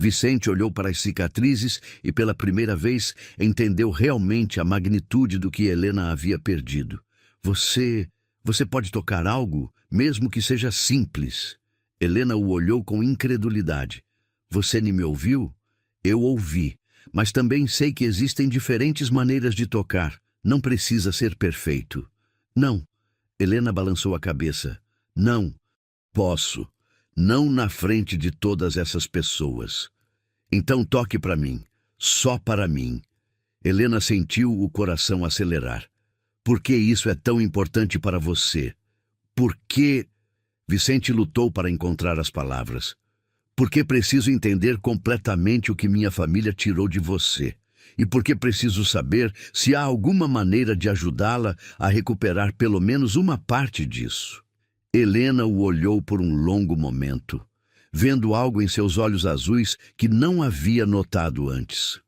Vicente olhou para as cicatrizes e pela primeira vez entendeu realmente a magnitude do que Helena havia perdido. Você pode tocar algo, mesmo que seja simples. Helena o olhou com incredulidade. Você nem me ouviu? Eu ouvi, mas também sei que existem diferentes maneiras de tocar. Não precisa ser perfeito. Não. Helena balançou a cabeça. Não. Posso. Não na frente de todas essas pessoas. Então toque para mim. Só para mim. Helena sentiu o coração acelerar. Por que isso é tão importante para você? Por que... Vicente lutou para encontrar as palavras. Porque preciso entender completamente o que minha família tirou de você. E porque preciso saber se há alguma maneira de ajudá-la a recuperar pelo menos uma parte disso. Helena o olhou por um longo momento, vendo algo em seus olhos azuis que não havia notado antes.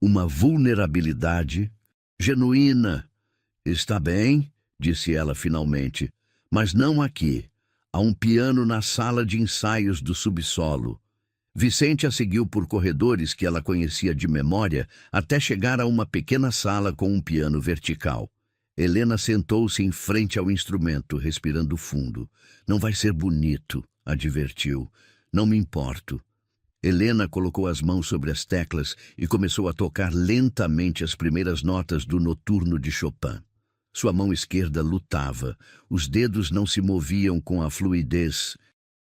Uma vulnerabilidade genuína. Está bem, disse ela finalmente, mas não aqui. Há um piano na sala de ensaios do subsolo. Vicente a seguiu por corredores que ela conhecia de memória até chegar a uma pequena sala com um piano vertical. Helena sentou-se em frente ao instrumento, respirando fundo. Não vai ser bonito, advertiu. Não me importo. Helena colocou as mãos sobre as teclas e começou a tocar lentamente as primeiras notas do Noturno de Chopin. Sua mão esquerda lutava. Os dedos não se moviam com a fluidez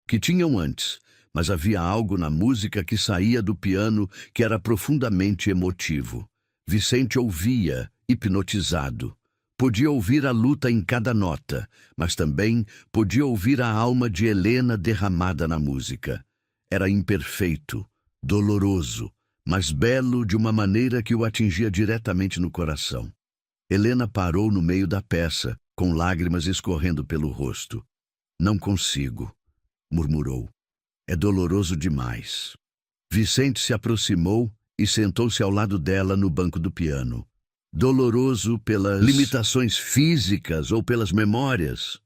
que tinham antes, mas havia algo na música que saía do piano que era profundamente emotivo. Vicente ouvia, hipnotizado. Podia ouvir a luta em cada nota, mas também podia ouvir a alma de Helena derramada na música. Era imperfeito, doloroso, mas belo de uma maneira que o atingia diretamente no coração. Helena parou no meio da peça, com lágrimas escorrendo pelo rosto. Não consigo, murmurou. É doloroso demais. Vicente se aproximou e sentou-se ao lado dela no banco do piano. Doloroso pelas limitações físicas ou pelas memórias.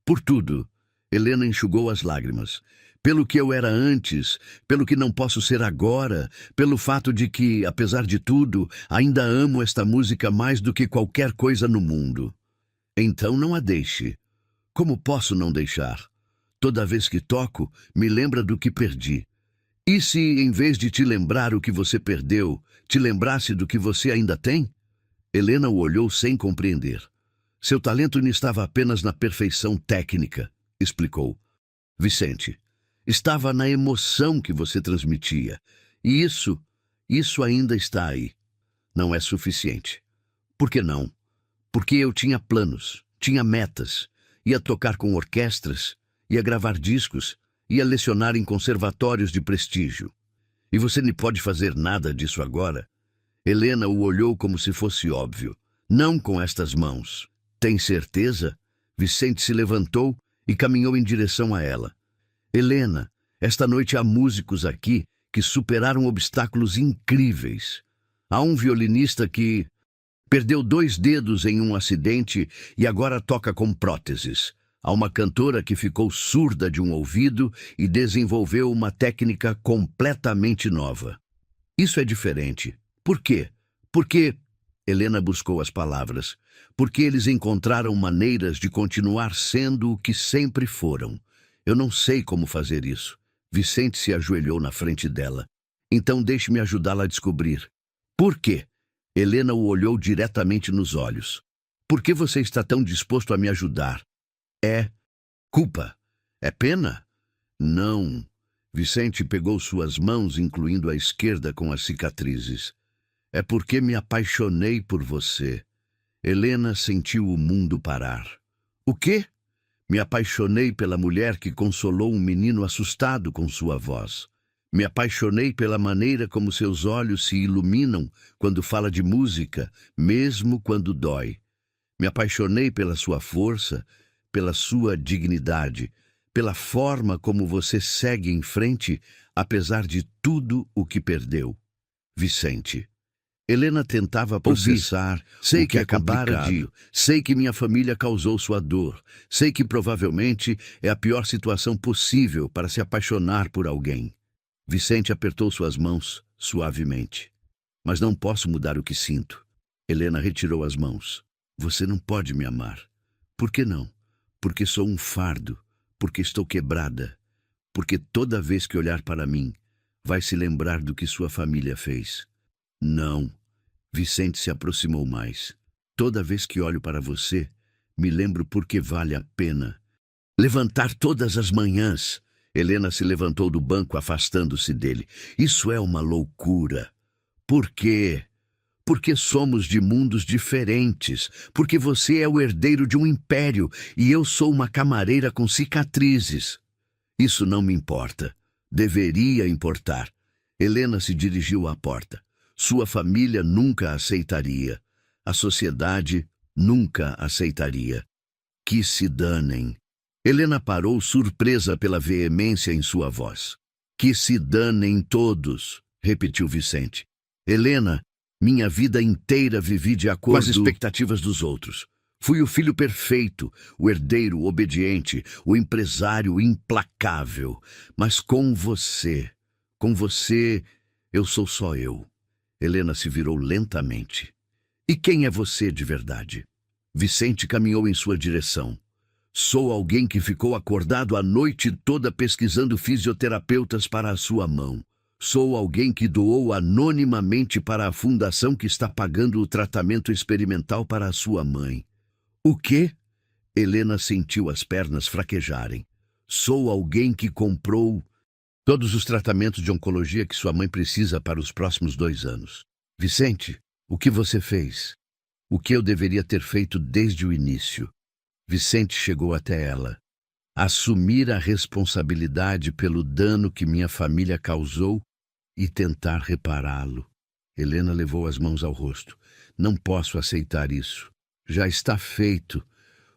Por tudo, Helena enxugou as lágrimas. Pelo que eu era antes, pelo que não posso ser agora, pelo fato de que, apesar de tudo, ainda amo esta música mais do que qualquer coisa no mundo. Então não a deixe. Como posso não deixar? Toda vez que toco, me lembra do que perdi. E se, em vez de te lembrar o que você perdeu, te lembrasse do que você ainda tem? Helena o olhou sem compreender. Seu talento não estava apenas na perfeição técnica, explicou. Vicente, estava na emoção que você transmitia. E isso ainda está aí. Não é suficiente. Por que não? Porque eu tinha planos, tinha metas. Ia tocar com orquestras, ia gravar discos, ia lecionar em conservatórios de prestígio. E você não pode fazer nada disso agora? Helena o olhou como se fosse óbvio. Não com estas mãos. Tem certeza? Vicente se levantou e caminhou em direção a ela. Helena, esta noite há músicos aqui que superaram obstáculos incríveis. Há um violinista que perdeu 2 dedos em um acidente e agora toca com próteses. Há uma cantora que ficou surda de um ouvido e desenvolveu uma técnica completamente nova. Isso é diferente. Por quê? Porque... Helena buscou as palavras. Porque eles encontraram maneiras de continuar sendo o que sempre foram. Eu não sei como fazer isso. Vicente se ajoelhou na frente dela. Então deixe-me ajudá-la a descobrir. Por quê? Helena o olhou diretamente nos olhos. Por que você está tão disposto a me ajudar? É culpa? É pena? Não. Vicente pegou suas mãos, incluindo a esquerda com as cicatrizes. É porque me apaixonei por você. Helena sentiu o mundo parar. O quê? Me apaixonei pela mulher que consolou um menino assustado com sua voz. Me apaixonei pela maneira como seus olhos se iluminam quando fala de música, mesmo quando dói. Me apaixonei pela sua força, pela sua dignidade, pela forma como você segue em frente, apesar de tudo o que perdeu. Vicente. Helena tentava processar. Sei que acabara de... Sei que minha família causou sua dor. Sei que provavelmente é a pior situação possível para se apaixonar por alguém. Vicente apertou suas mãos suavemente. Mas não posso mudar o que sinto. Helena retirou as mãos. Você não pode me amar. Por que não? Porque sou um fardo. Porque estou quebrada. Porque toda vez que olhar para mim, vai se lembrar do que sua família fez. Não. Vicente se aproximou mais. Toda vez que olho para você, me lembro porque vale a pena. Levantar todas as manhãs. Helena se levantou do banco, afastando-se dele. Isso é uma loucura. Por quê? Porque somos de mundos diferentes. Porque você é o herdeiro de um império e eu sou uma camareira com cicatrizes. Isso não me importa. Deveria importar. Helena se dirigiu à porta. Sua família nunca aceitaria. A sociedade nunca aceitaria. Que se danem. Helena parou, surpresa pela veemência em sua voz. Que se danem todos, repetiu Vicente. Helena, minha vida inteira vivi de acordo com as expectativas dos outros. Fui o filho perfeito, o herdeiro obediente, o empresário implacável. Mas com você, eu sou só eu. Helena se virou lentamente. E quem é você de verdade? Vicente caminhou em sua direção. Sou alguém que ficou acordado a noite toda pesquisando fisioterapeutas para a sua mão. Sou alguém que doou anonimamente para a fundação que está pagando o tratamento experimental para a sua mãe. O quê? Helena sentiu as pernas fraquejarem. Sou alguém que comprou todos os tratamentos de oncologia que sua mãe precisa para os próximos 2 anos. Vicente, o que você fez? O que eu deveria ter feito desde o início? Vicente chegou até ela. Assumir a responsabilidade pelo dano que minha família causou e tentar repará-lo. Helena levou as mãos ao rosto. Não posso aceitar isso. Já está feito.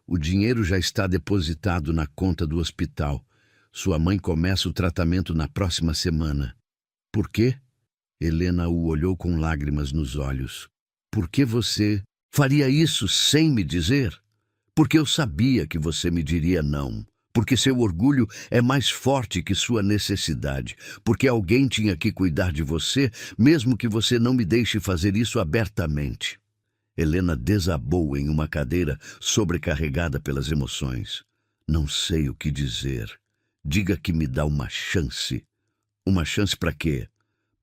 O dinheiro já está depositado na conta do hospital. Sua mãe começa o tratamento na próxima semana. Por quê? Helena o olhou com lágrimas nos olhos. Por que você faria isso sem me dizer? Porque eu sabia que você me diria não. Porque seu orgulho é mais forte que sua necessidade. Porque alguém tinha que cuidar de você, mesmo que você não me deixe fazer isso abertamente. Helena desabou em uma cadeira, sobrecarregada pelas emoções. Não sei o que dizer. Diga que me dá uma chance. Uma chance para quê?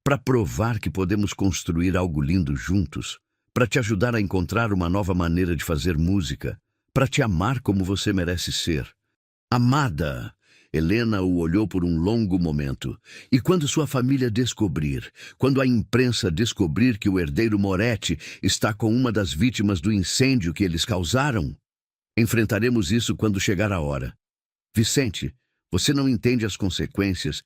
Para provar que podemos construir algo lindo juntos. Para te ajudar a encontrar uma nova maneira de fazer música. Para te amar como você merece ser. Amada! Helena o olhou por um longo momento. E quando sua família descobrir, quando a imprensa descobrir que o herdeiro Moretti está com uma das vítimas do incêndio que eles causaram? Enfrentaremos isso quando chegar a hora. Vicente, você não entende as consequências.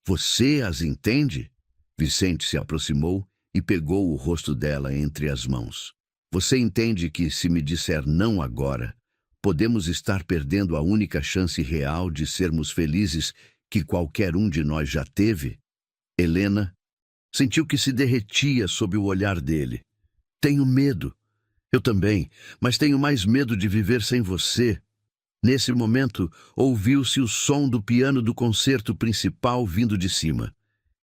Você as entende? Vicente se aproximou e pegou o rosto dela entre as mãos. Você entende que, se me disser não agora, podemos estar perdendo a única chance real de sermos felizes que qualquer um de nós já teve? Helena sentiu que se derretia sob o olhar dele. Tenho medo. Eu também, mas tenho mais medo de viver sem você. Nesse momento, ouviu-se o som do piano do concerto principal vindo de cima.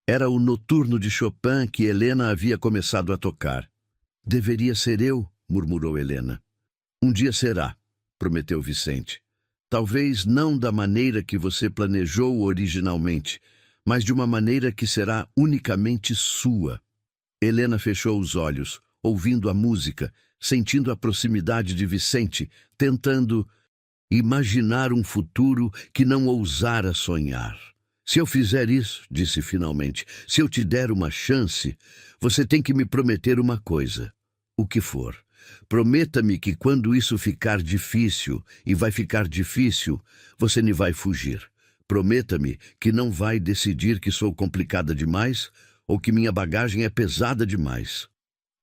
Era o noturno de Chopin que Helena havia começado a tocar. Deveria ser eu, murmurou Helena. Um dia será, prometeu Vicente. Talvez não da maneira que você planejou originalmente, mas de uma maneira que será unicamente sua. Helena fechou os olhos, ouvindo a música, sentindo a proximidade de Vicente, tentando imaginar um futuro que não ousara sonhar. Se eu fizer isso, disse finalmente, se eu te der uma chance, você tem que me prometer uma coisa. O que for. Prometa-me que quando isso ficar difícil, e vai ficar difícil, você me vai fugir. Prometa-me que não vai decidir que sou complicada demais ou que minha bagagem é pesada demais.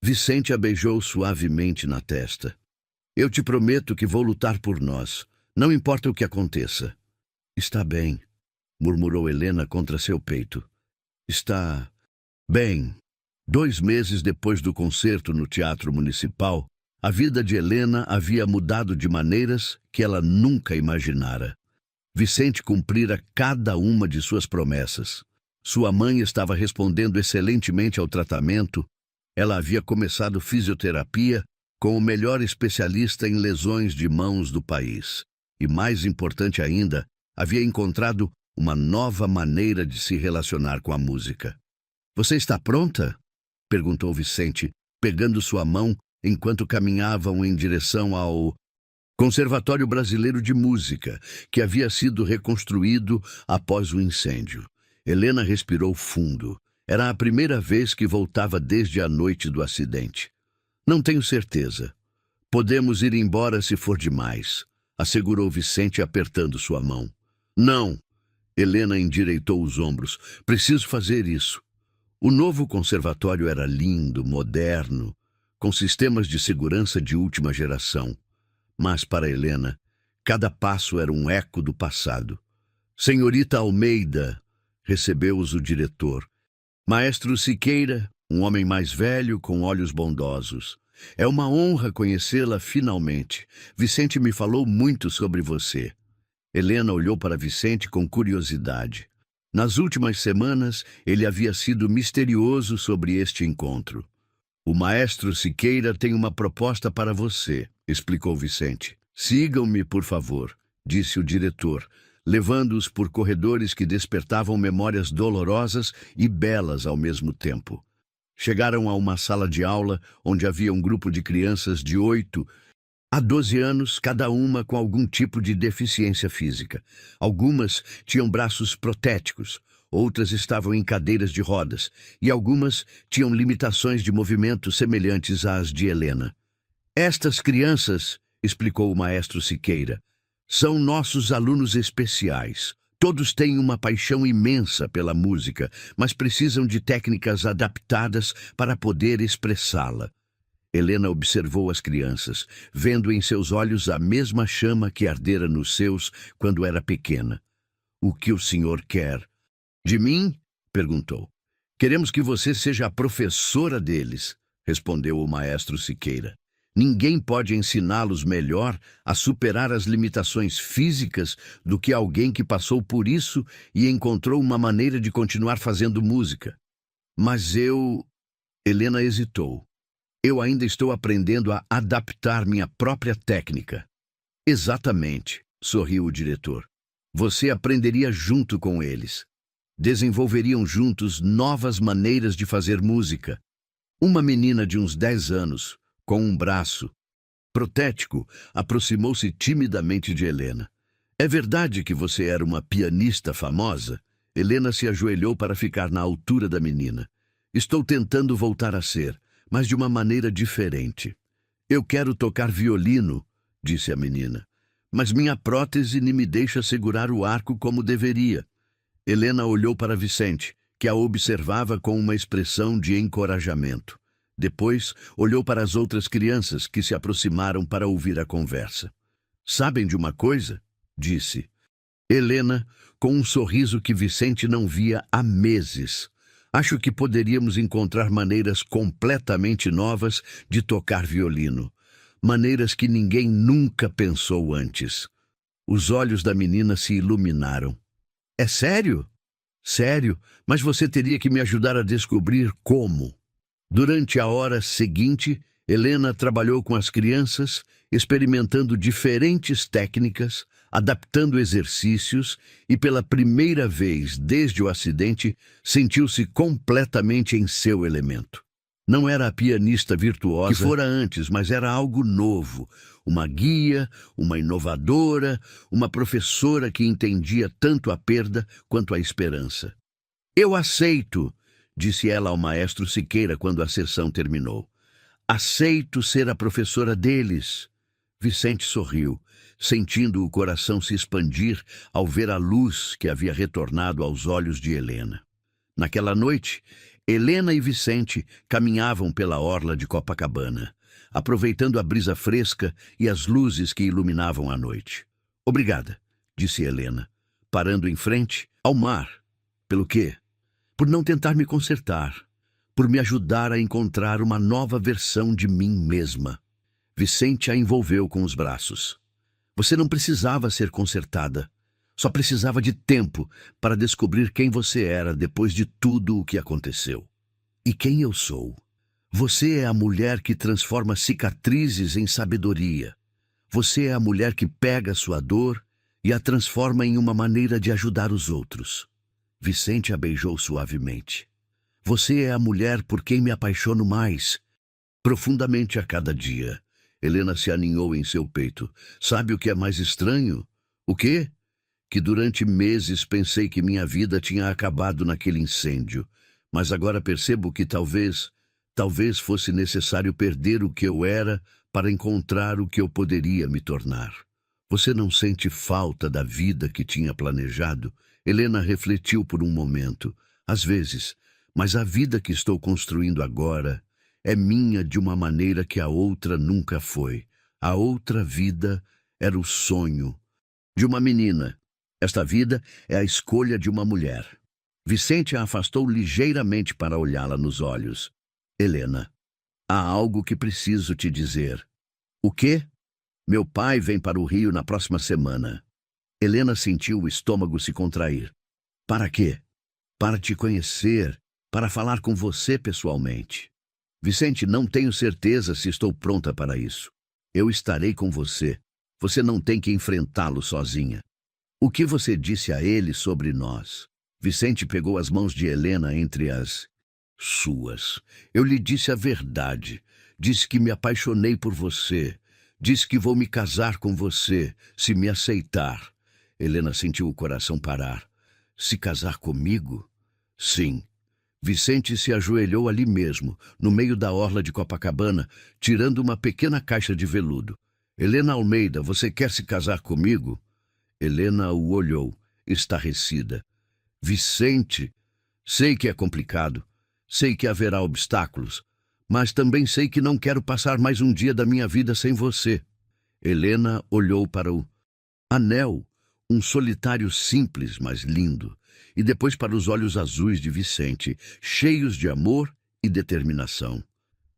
Vicente a beijou suavemente na testa. Eu te prometo que vou lutar por nós, não importa o que aconteça. Está bem, murmurou Helena contra seu peito. Está bem. 2 meses depois do concerto no Teatro Municipal, a vida de Helena havia mudado de maneiras que ela nunca imaginara. Vicente cumprira cada uma de suas promessas. Sua mãe estava respondendo excelentemente ao tratamento. Ela havia começado fisioterapia com o melhor especialista em lesões de mãos do país. E mais importante ainda, havia encontrado uma nova maneira de se relacionar com a música. Você está pronta? Perguntou Vicente, pegando sua mão enquanto caminhavam em direção ao Conservatório Brasileiro de Música, que havia sido reconstruído após o incêndio. Helena respirou fundo. Era a primeira vez que voltava desde a noite do acidente. Não tenho certeza. Podemos ir embora se for demais, assegurou Vicente apertando sua mão. Não. Helena endireitou os ombros. Preciso fazer isso. O novo conservatório era lindo, moderno, com sistemas de segurança de última geração. Mas, para Helena, cada passo era um eco do passado. Senhorita Almeida, recebeu-os o diretor. Maestro Siqueira, um homem mais velho com olhos bondosos. É uma honra conhecê-la finalmente. Vicente me falou muito sobre você. Helena olhou para Vicente com curiosidade. Nas últimas semanas, ele havia sido misterioso sobre este encontro. O maestro Siqueira tem uma proposta para você, explicou Vicente. Sigam-me, por favor, disse o diretor, levando-os por corredores que despertavam memórias dolorosas e belas ao mesmo tempo. Chegaram a uma sala de aula onde havia um grupo de crianças de 8 a 12 anos, cada uma com algum tipo de deficiência física. Algumas tinham braços protéticos, outras estavam em cadeiras de rodas, e algumas tinham limitações de movimento semelhantes às de Helena. Estas crianças, explicou o maestro Siqueira, são nossos alunos especiais. Todos têm uma paixão imensa pela música, mas precisam de técnicas adaptadas para poder expressá-la. Helena observou as crianças, vendo em seus olhos a mesma chama que ardera nos seus quando era pequena. O que o senhor quer? De mim? Perguntou. Queremos que você seja a professora deles, respondeu o maestro Siqueira. Ninguém pode ensiná-los melhor a superar as limitações físicas do que alguém que passou por isso e encontrou uma maneira de continuar fazendo música. Mas eu... Helena hesitou. Eu ainda estou aprendendo a adaptar minha própria técnica. Exatamente, sorriu o diretor. Você aprenderia junto com eles. Desenvolveriam juntos novas maneiras de fazer música. Uma menina de uns 10 anos, com um braço protético, aproximou-se timidamente de Helena. É verdade que você era uma pianista famosa? Helena se ajoelhou para ficar na altura da menina. Estou tentando voltar a ser, mas de uma maneira diferente. Eu quero tocar violino, disse a menina, mas minha prótese não me deixa segurar o arco como deveria. Helena olhou para Vicente, que a observava com uma expressão de encorajamento. Depois, olhou para as outras crianças que se aproximaram para ouvir a conversa. Sabem de uma coisa? Disse Helena, com um sorriso que Vicente não via há meses. Acho que poderíamos encontrar maneiras completamente novas de tocar violino. Maneiras que ninguém nunca pensou antes. Os olhos da menina se iluminaram. É sério? Sério, mas você teria que me ajudar a descobrir como. Durante a hora seguinte, Helena trabalhou com as crianças, experimentando diferentes técnicas, adaptando exercícios e, pela primeira vez desde o acidente, sentiu-se completamente em seu elemento. Não era a pianista virtuosa que fora antes, mas era algo novo. Uma guia, uma inovadora, uma professora que entendia tanto a perda quanto a esperança. Eu aceito, disse ela ao maestro Siqueira quando a sessão terminou. Aceito ser a professora deles. Vicente sorriu, sentindo o coração se expandir ao ver a luz que havia retornado aos olhos de Helena. Naquela noite, Helena e Vicente caminhavam pela orla de Copacabana, aproveitando a brisa fresca e as luzes que iluminavam a noite. Obrigada, disse Helena, parando em frente ao mar. Pelo quê? Por não tentar me consertar, por me ajudar a encontrar uma nova versão de mim mesma. Vicente a envolveu com os braços. Você não precisava ser consertada. Só precisava de tempo para descobrir quem você era depois de tudo o que aconteceu. E quem eu sou? Você é a mulher que transforma cicatrizes em sabedoria. Você é a mulher que pega sua dor e a transforma em uma maneira de ajudar os outros. Vicente a beijou suavemente. Você é a mulher por quem me apaixono mais, profundamente a cada dia. Helena se aninhou em seu peito. Sabe o que é mais estranho? O quê? Que durante meses pensei que minha vida tinha acabado naquele incêndio, mas agora percebo que talvez fosse necessário perder o que eu era para encontrar o que eu poderia me tornar. Você não sente falta da vida que tinha planejado? Helena refletiu por um momento. Às vezes, mas a vida que estou construindo agora é minha de uma maneira que a outra nunca foi. A outra vida era o sonho de uma menina. Esta vida é a escolha de uma mulher. Vicente a afastou ligeiramente para olhá-la nos olhos. Helena, há algo que preciso te dizer. O quê? Meu pai vem para o Rio na próxima semana. Helena sentiu o estômago se contrair. Para quê? Para te conhecer, para falar com você pessoalmente. Vicente, não tenho certeza se estou pronta para isso. Eu estarei com você. Você não tem que enfrentá-lo sozinha. O que você disse a ele sobre nós? Vicente pegou as mãos de Helena entre as suas. Eu lhe disse a verdade. Disse que me apaixonei por você. Disse que vou me casar com você, se me aceitar. Helena sentiu o coração parar. Se casar comigo? Sim. Vicente se ajoelhou ali mesmo, no meio da orla de Copacabana, tirando uma pequena caixa de veludo. Helena Almeida, você quer se casar comigo? Helena o olhou, estarrecida. Vicente, sei que é complicado, sei que haverá obstáculos, mas também sei que não quero passar mais um dia da minha vida sem você. Helena olhou para o anel, um solitário simples, mas lindo, e depois para os olhos azuis de Vicente, cheios de amor e determinação.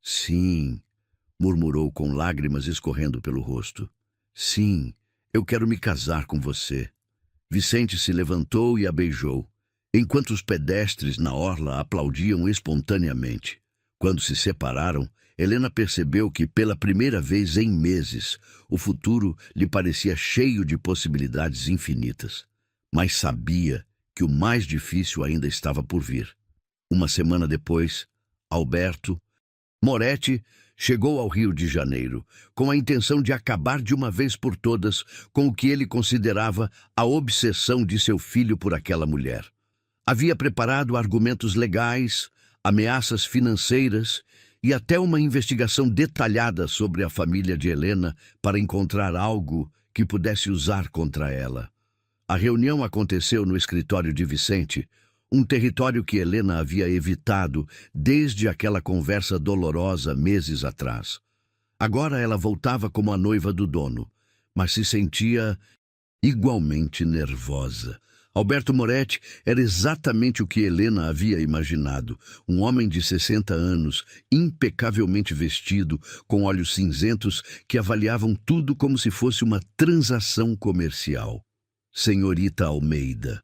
Sim, murmurou com lágrimas escorrendo pelo rosto. Sim, eu quero me casar com você. Vicente se levantou e a beijou, enquanto os pedestres na orla aplaudiam espontaneamente. Quando se separaram, Helena percebeu que, pela primeira vez em meses, o futuro lhe parecia cheio de possibilidades infinitas. Mas sabia que o mais difícil ainda estava por vir. Uma semana depois, Alberto Moretti chegou ao Rio de Janeiro, com a intenção de acabar de uma vez por todas com o que ele considerava a obsessão de seu filho por aquela mulher. Havia preparado argumentos legais, ameaças financeiras e até uma investigação detalhada sobre a família de Helena para encontrar algo que pudesse usar contra ela. A reunião aconteceu no escritório de Vicente, um território que Helena havia evitado desde aquela conversa dolorosa meses atrás. Agora ela voltava como a noiva do dono, mas se sentia igualmente nervosa. Alberto Moretti era exatamente o que Helena havia imaginado. Um homem de 60 anos, impecavelmente vestido, com olhos cinzentos que avaliavam tudo como se fosse uma transação comercial. Senhorita Almeida,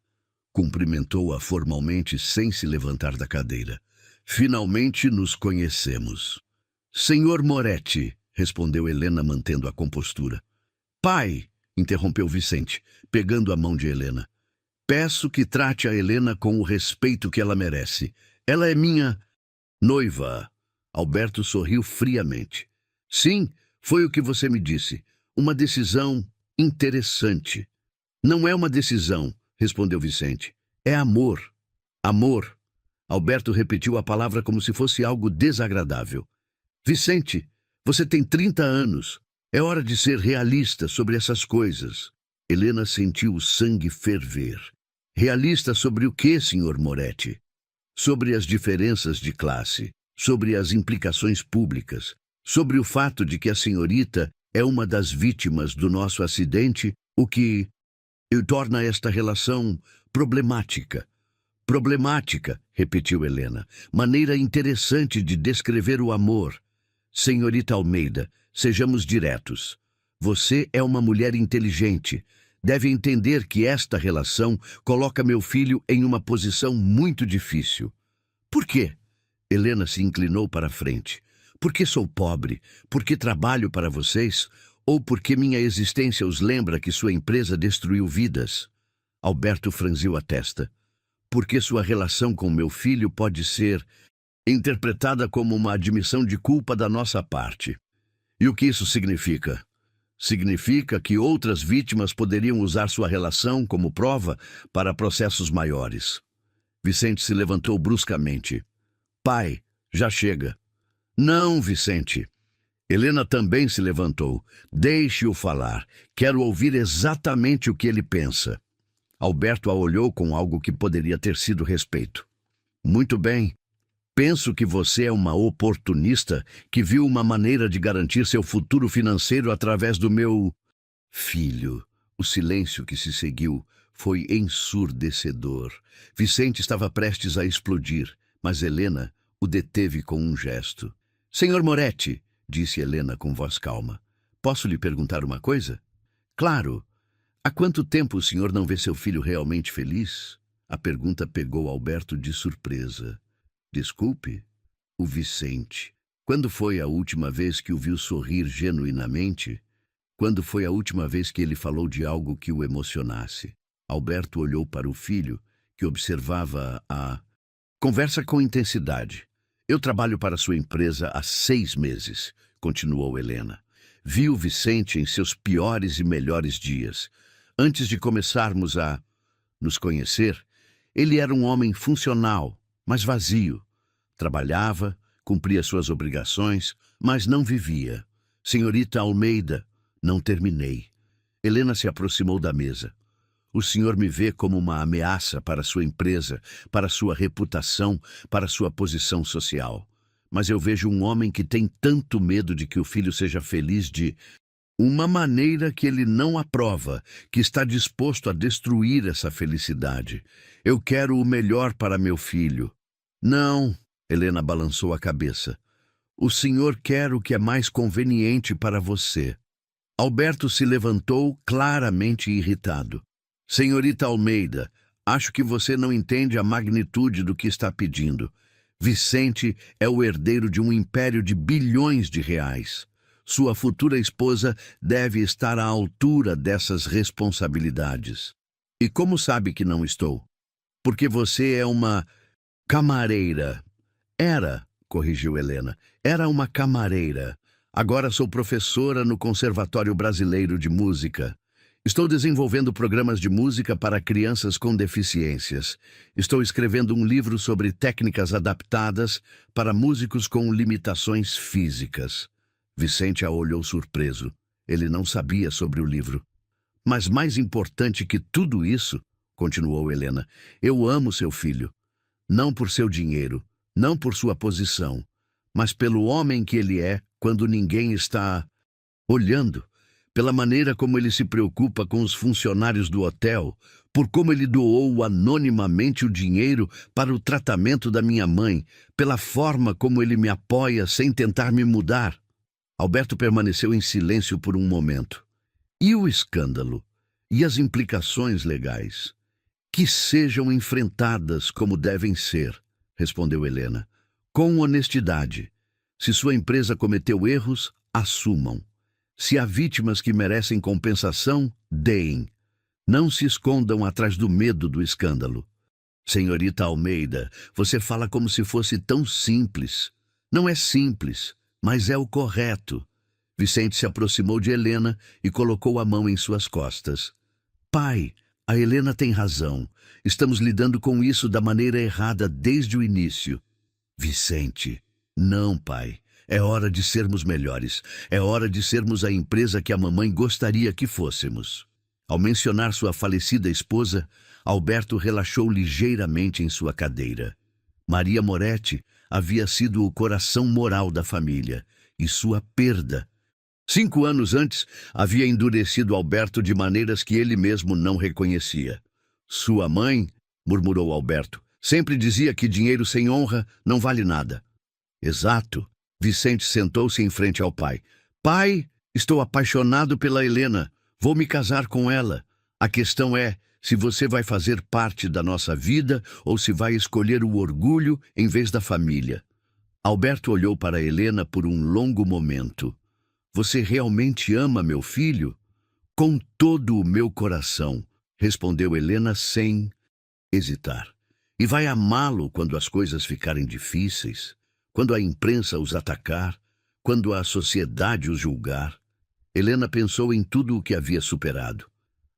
cumprimentou-a formalmente sem se levantar da cadeira. Finalmente nos conhecemos. Senhor Moretti, respondeu Helena mantendo a compostura. Pai, interrompeu Vicente, pegando a mão de Helena. Peço que trate a Helena com o respeito que ela merece. Ela é minha noiva. Alberto sorriu friamente. Sim, foi o que você me disse. Uma decisão interessante. Não é uma decisão, respondeu Vicente. É amor. Amor. Alberto repetiu a palavra como se fosse algo desagradável. Vicente, você tem 30 anos. É hora de ser realista sobre essas coisas. Helena sentiu o sangue ferver. Realista sobre o quê, Sr. Moretti? Sobre as diferenças de classe, sobre as implicações públicas, sobre o fato de que a senhorita é uma das vítimas do nosso acidente, o que torna esta relação problemática. Problemática, repetiu Helena. Maneira interessante de descrever o amor. Senhorita Almeida, sejamos diretos. Você é uma mulher inteligente. Deve entender que esta relação coloca meu filho em uma posição muito difícil. Por quê? Helena se inclinou para a frente. Porque sou pobre? Porque trabalho para vocês? Ou porque minha existência os lembra que sua empresa destruiu vidas? Alberto franziu a testa. Porque sua relação com meu filho pode ser interpretada como uma admissão de culpa da nossa parte. E o que isso significa? Significa que outras vítimas poderiam usar sua relação como prova para processos maiores. Vicente se levantou bruscamente. Pai, já chega. Não, Vicente. Helena também se levantou. Deixe-o falar. Quero ouvir exatamente o que ele pensa. Alberto a olhou com algo que poderia ter sido respeito. Muito bem. Penso que você é uma oportunista que viu uma maneira de garantir seu futuro financeiro através do meu filho. O silêncio que se seguiu foi ensurdecedor. Vicente estava prestes a explodir, mas Helena o deteve com um gesto. Senhor Moretti, disse Helena com voz calma, posso lhe perguntar uma coisa? Claro. Há quanto tempo o senhor não vê seu filho realmente feliz? A pergunta pegou Alberto de surpresa. Desculpe? O Vicente. Quando foi a última vez que o viu sorrir genuinamente? Quando foi a última vez que ele falou de algo que o emocionasse? Alberto olhou para o filho, que observava a conversa com intensidade. Eu trabalho para sua empresa há 6 meses, continuou Helena. Vi o Vicente em seus piores e melhores dias. Antes de começarmos a nos conhecer, ele era um homem funcional, mas vazio. Trabalhava, cumpria suas obrigações, mas não vivia. Senhorita Almeida, não terminei. Helena se aproximou da mesa. O senhor me vê como uma ameaça para sua empresa, para sua reputação, para sua posição social. Mas eu vejo um homem que tem tanto medo de que o filho seja feliz Uma maneira que ele não aprova, que está disposto a destruir essa felicidade. Eu quero o melhor para meu filho. Não, Helena balançou a cabeça. O senhor quer o que é mais conveniente para você. Alberto se levantou, claramente irritado. Senhorita Almeida, acho que você não entende a magnitude do que está pedindo. Vicente é o herdeiro de um império de bilhões de reais. Sua futura esposa deve estar à altura dessas responsabilidades. E como sabe que não estou? Porque você é uma camareira. Era, corrigiu Helena, era uma camareira. Agora sou professora no Conservatório Brasileiro de Música. Estou desenvolvendo programas de música para crianças com deficiências. Estou escrevendo um livro sobre técnicas adaptadas para músicos com limitações físicas. Vicente a olhou surpreso. Ele não sabia sobre o livro. Mas mais importante que tudo isso, continuou Helena, eu amo seu filho. Não por seu dinheiro, não por sua posição, mas pelo homem que ele é quando ninguém está olhando, pela maneira como ele se preocupa com os funcionários do hotel, por como ele doou anonimamente o dinheiro para o tratamento da minha mãe, pela forma como ele me apoia sem tentar me mudar. Alberto permaneceu em silêncio por um momento. E o escândalo? E as implicações legais? Que sejam enfrentadas como devem ser, respondeu Helena. Com honestidade. Se sua empresa cometeu erros, assumam. Se há vítimas que merecem compensação, deem. Não se escondam atrás do medo do escândalo. Senhorita Almeida, você fala como se fosse tão simples. Não é simples, mas é o correto. Vicente se aproximou de Helena e colocou a mão em suas costas. Pai, a Helena tem razão. Estamos lidando com isso da maneira errada desde o início. Vicente, não, pai. É hora de sermos melhores. É hora de sermos a empresa que a mamãe gostaria que fôssemos. Ao mencionar sua falecida esposa, Alberto relaxou ligeiramente em sua cadeira. Maria Moretti havia sido o coração moral da família, e sua perda. 5 anos antes, havia endurecido Alberto de maneiras que ele mesmo não reconhecia. Sua mãe, murmurou Alberto, sempre dizia que dinheiro sem honra não vale nada. Exato. Vicente sentou-se em frente ao pai. Pai, estou apaixonado pela Helena. Vou me casar com ela. A questão é se você vai fazer parte da nossa vida ou se vai escolher o orgulho em vez da família. Alberto olhou para Helena por um longo momento. Você realmente ama meu filho? Com todo o meu coração, respondeu Helena sem hesitar. E vai amá-lo quando as coisas ficarem difíceis, quando a imprensa os atacar, quando a sociedade os julgar. Helena pensou em tudo o que havia superado.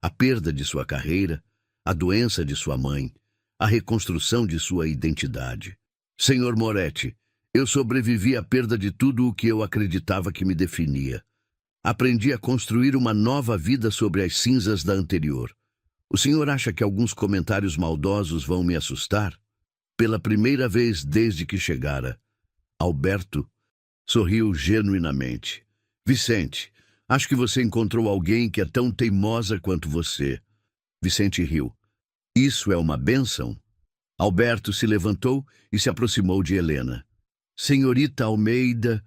A perda de sua carreira, a doença de sua mãe, a reconstrução de sua identidade. Senhor Moretti, eu sobrevivi à perda de tudo o que eu acreditava que me definia. Aprendi a construir uma nova vida sobre as cinzas da anterior. O senhor acha que alguns comentários maldosos vão me assustar? Pela primeira vez desde que chegara, Alberto sorriu genuinamente. Vicente, acho que você encontrou alguém que é tão teimosa quanto você. Vicente riu. Isso é uma bênção? Alberto se levantou e se aproximou de Helena. Senhorita Almeida,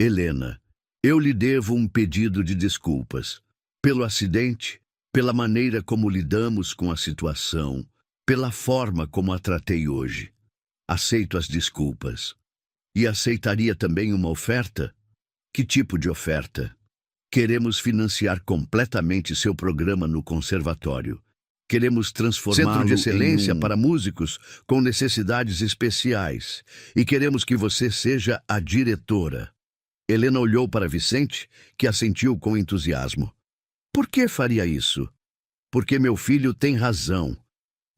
Helena, eu lhe devo um pedido de desculpas. Pelo acidente, pela maneira como lidamos com a situação, pela forma como a tratei hoje. Aceito as desculpas. E aceitaria também uma oferta? Que tipo de oferta? Queremos financiar completamente seu programa no conservatório. Queremos transformá-lo Centro de Excelência para músicos com necessidades especiais. E queremos que você seja a diretora. Helena olhou para Vicente, que assentiu com entusiasmo. Por que faria isso? Porque meu filho tem razão.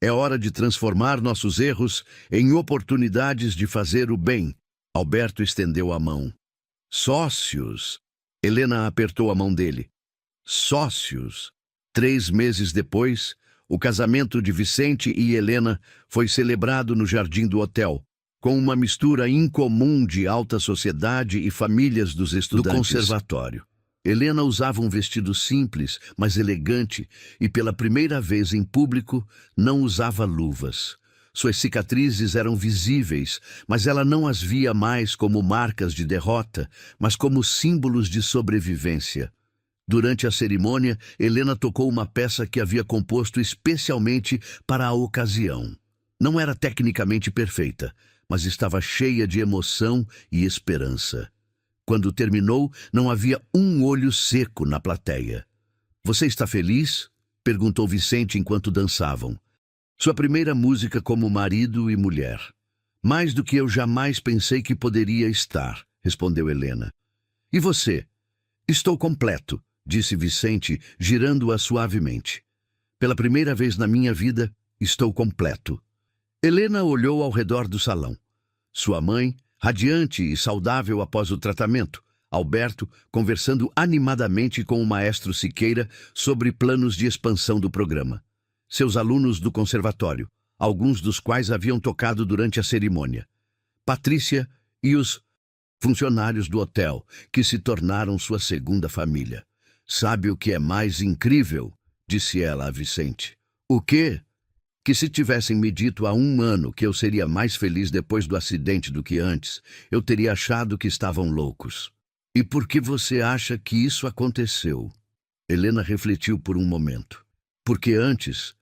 É hora de transformar nossos erros em oportunidades de fazer o bem. Alberto estendeu a mão. Sócios. Helena apertou a mão dele. Sócios. 3 meses depois, o casamento de Vicente e Helena foi celebrado no jardim do hotel, com uma mistura incomum de alta sociedade e famílias dos estudantes do conservatório. Helena usava um vestido simples, mas elegante, e pela primeira vez em público não usava luvas. Suas cicatrizes eram visíveis, mas ela não as via mais como marcas de derrota, mas como símbolos de sobrevivência. Durante a cerimônia, Helena tocou uma peça que havia composto especialmente para a ocasião. Não era tecnicamente perfeita, mas estava cheia de emoção e esperança. Quando terminou, não havia um olho seco na plateia. "Você está feliz?" perguntou Vicente enquanto dançavam. "Sua primeira música como marido e mulher." "Mais do que eu jamais pensei que poderia estar", respondeu Helena. "E você?" "Estou completo", disse Vicente, girando-a suavemente. "Pela primeira vez na minha vida, estou completo." Helena olhou ao redor do salão. Sua mãe, radiante e saudável após o tratamento, Alberto, conversando animadamente com o maestro Siqueira sobre planos de expansão do programa. Seus alunos do conservatório, alguns dos quais haviam tocado durante a cerimônia. Patrícia e os funcionários do hotel, que se tornaram sua segunda família. "Sabe o que é mais incrível?" disse ela a Vicente. "O quê?" "Que se tivessem me dito há 1 ano que eu seria mais feliz depois do acidente do que antes, eu teria achado que estavam loucos." "E por que você acha que isso aconteceu?" Helena refletiu por um momento. "Porque antes,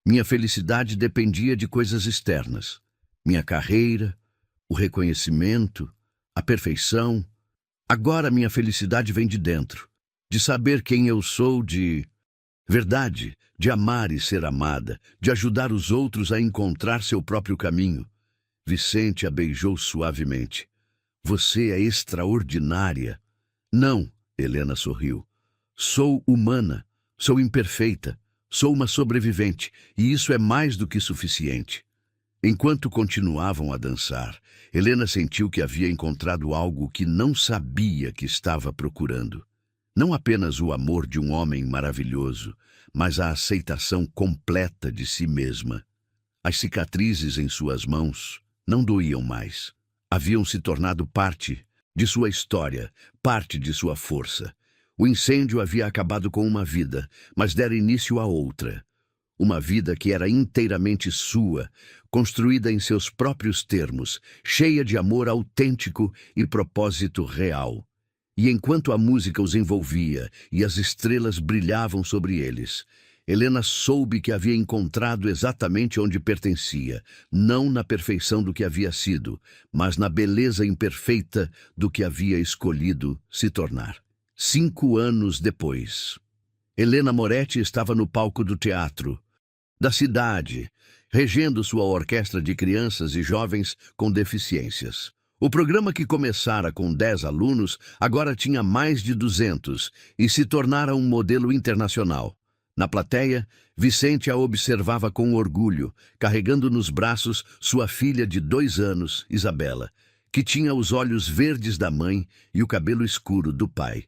minha felicidade dependia de coisas externas. Minha carreira, o reconhecimento, a perfeição. Agora minha felicidade vem de dentro, de saber quem eu sou, de verdade, de amar e ser amada, de ajudar os outros a encontrar seu próprio caminho." Vicente a beijou suavemente. "Você é extraordinária." "Não", Helena sorriu. "Sou humana, sou imperfeita, sou uma sobrevivente, e isso é mais do que suficiente." Enquanto continuavam a dançar, Helena sentiu que havia encontrado algo que não sabia que estava procurando. Não apenas o amor de um homem maravilhoso, mas a aceitação completa de si mesma. As cicatrizes em suas mãos não doíam mais. Haviam se tornado parte de sua história, parte de sua força. O incêndio havia acabado com uma vida, mas dera início a outra. Uma vida que era inteiramente sua, construída em seus próprios termos, cheia de amor autêntico e propósito real. E enquanto a música os envolvia e as estrelas brilhavam sobre eles, Helena soube que havia encontrado exatamente onde pertencia, não na perfeição do que havia sido, mas na beleza imperfeita do que havia escolhido se tornar. 5 anos depois, Helena Moretti estava no palco do teatro da cidade, regendo sua orquestra de crianças e jovens com deficiências. O programa, que começara com 10 alunos, agora tinha mais de 200 e se tornara um modelo internacional. Na plateia, Vicente a observava com orgulho, carregando nos braços sua filha de 2 anos, Isabela, que tinha os olhos verdes da mãe e o cabelo escuro do pai.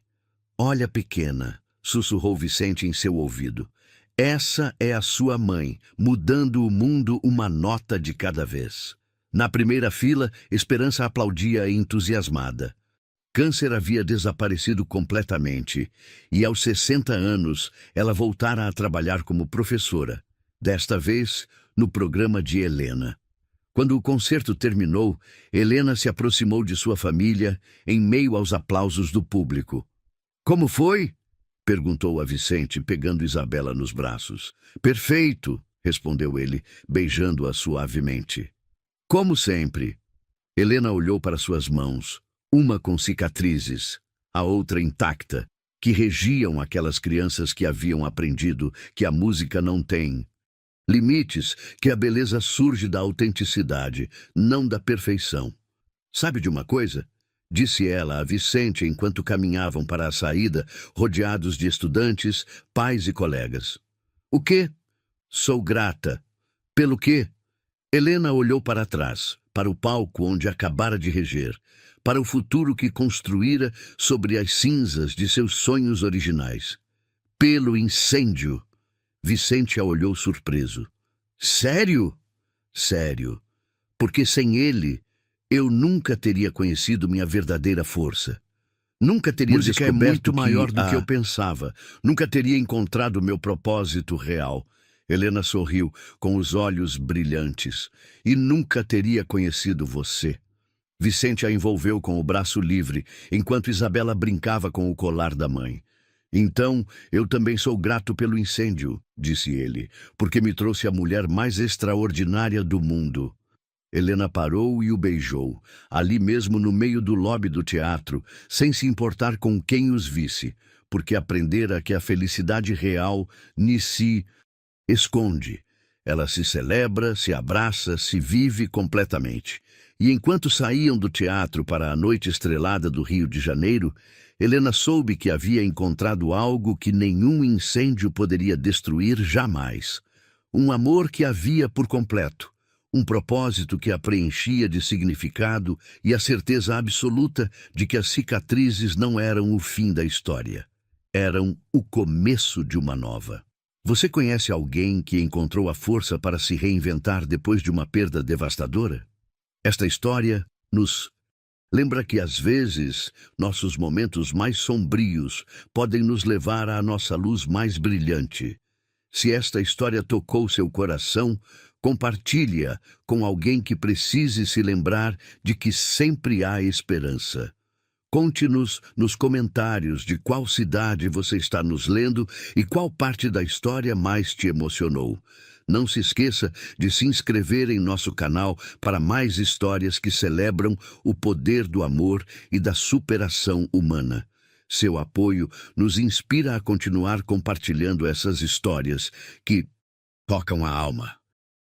"Olha, pequena", sussurrou Vicente em seu ouvido. "Essa é a sua mãe, mudando o mundo uma nota de cada vez." Na primeira fila, Esperança aplaudia entusiasmada. Câncer havia desaparecido completamente, e aos 60 anos ela voltara a trabalhar como professora, desta vez no programa de Helena. Quando o concerto terminou, Helena se aproximou de sua família em meio aos aplausos do público. "Como foi?" perguntou a Vicente, pegando Isabela nos braços. "Perfeito", respondeu ele, beijando-a suavemente. "Como sempre." Helena olhou para suas mãos, uma com cicatrizes, a outra intacta, que regiam aquelas crianças que haviam aprendido que a música não tem limites, que a beleza surge da autenticidade, não da perfeição. "Sabe de uma coisa?" disse ela a Vicente enquanto caminhavam para a saída, rodeados de estudantes, pais e colegas. "O quê?" "Sou grata." "Pelo quê?" Helena olhou para trás, para o palco onde acabara de reger, para o futuro que construíra sobre as cinzas de seus sonhos originais. "Pelo incêndio." Vicente a olhou surpreso. "Sério?" "Sério. Porque sem ele, eu nunca teria conhecido minha verdadeira força." Nunca teria Música é descoberto muito maior do que eu pensava. Nunca teria encontrado o meu propósito real. Helena sorriu com os olhos brilhantes. E nunca teria conhecido você. Vicente a envolveu com o braço livre, enquanto Isabela brincava com o colar da mãe. Então, eu também sou grato pelo incêndio, disse ele, porque me trouxe a mulher mais extraordinária do mundo. Helena parou e o beijou, ali mesmo no meio do lobby do teatro, sem se importar com quem os visse, porque aprendera que a felicidade real se esconde. Ela se celebra, se abraça, se vive completamente. E enquanto saíam do teatro para a noite estrelada do Rio de Janeiro, Helena soube que havia encontrado algo que nenhum incêndio poderia destruir jamais. Um amor que havia por completo. Um propósito que a preenchia de significado e a certeza absoluta de que as cicatrizes não eram o fim da história. Eram o começo de uma nova. Você conhece alguém que encontrou a força para se reinventar depois de uma perda devastadora? Esta história nos lembra que, às vezes, nossos momentos mais sombrios podem nos levar à nossa luz mais brilhante. Se esta história tocou seu coração, compartilhe-a com alguém que precise se lembrar de que sempre há esperança. Conte-nos nos comentários de qual cidade você está nos lendo e qual parte da história mais te emocionou. Não se esqueça de se inscrever em nosso canal para mais histórias que celebram o poder do amor e da superação humana. Seu apoio nos inspira a continuar compartilhando essas histórias que tocam a alma.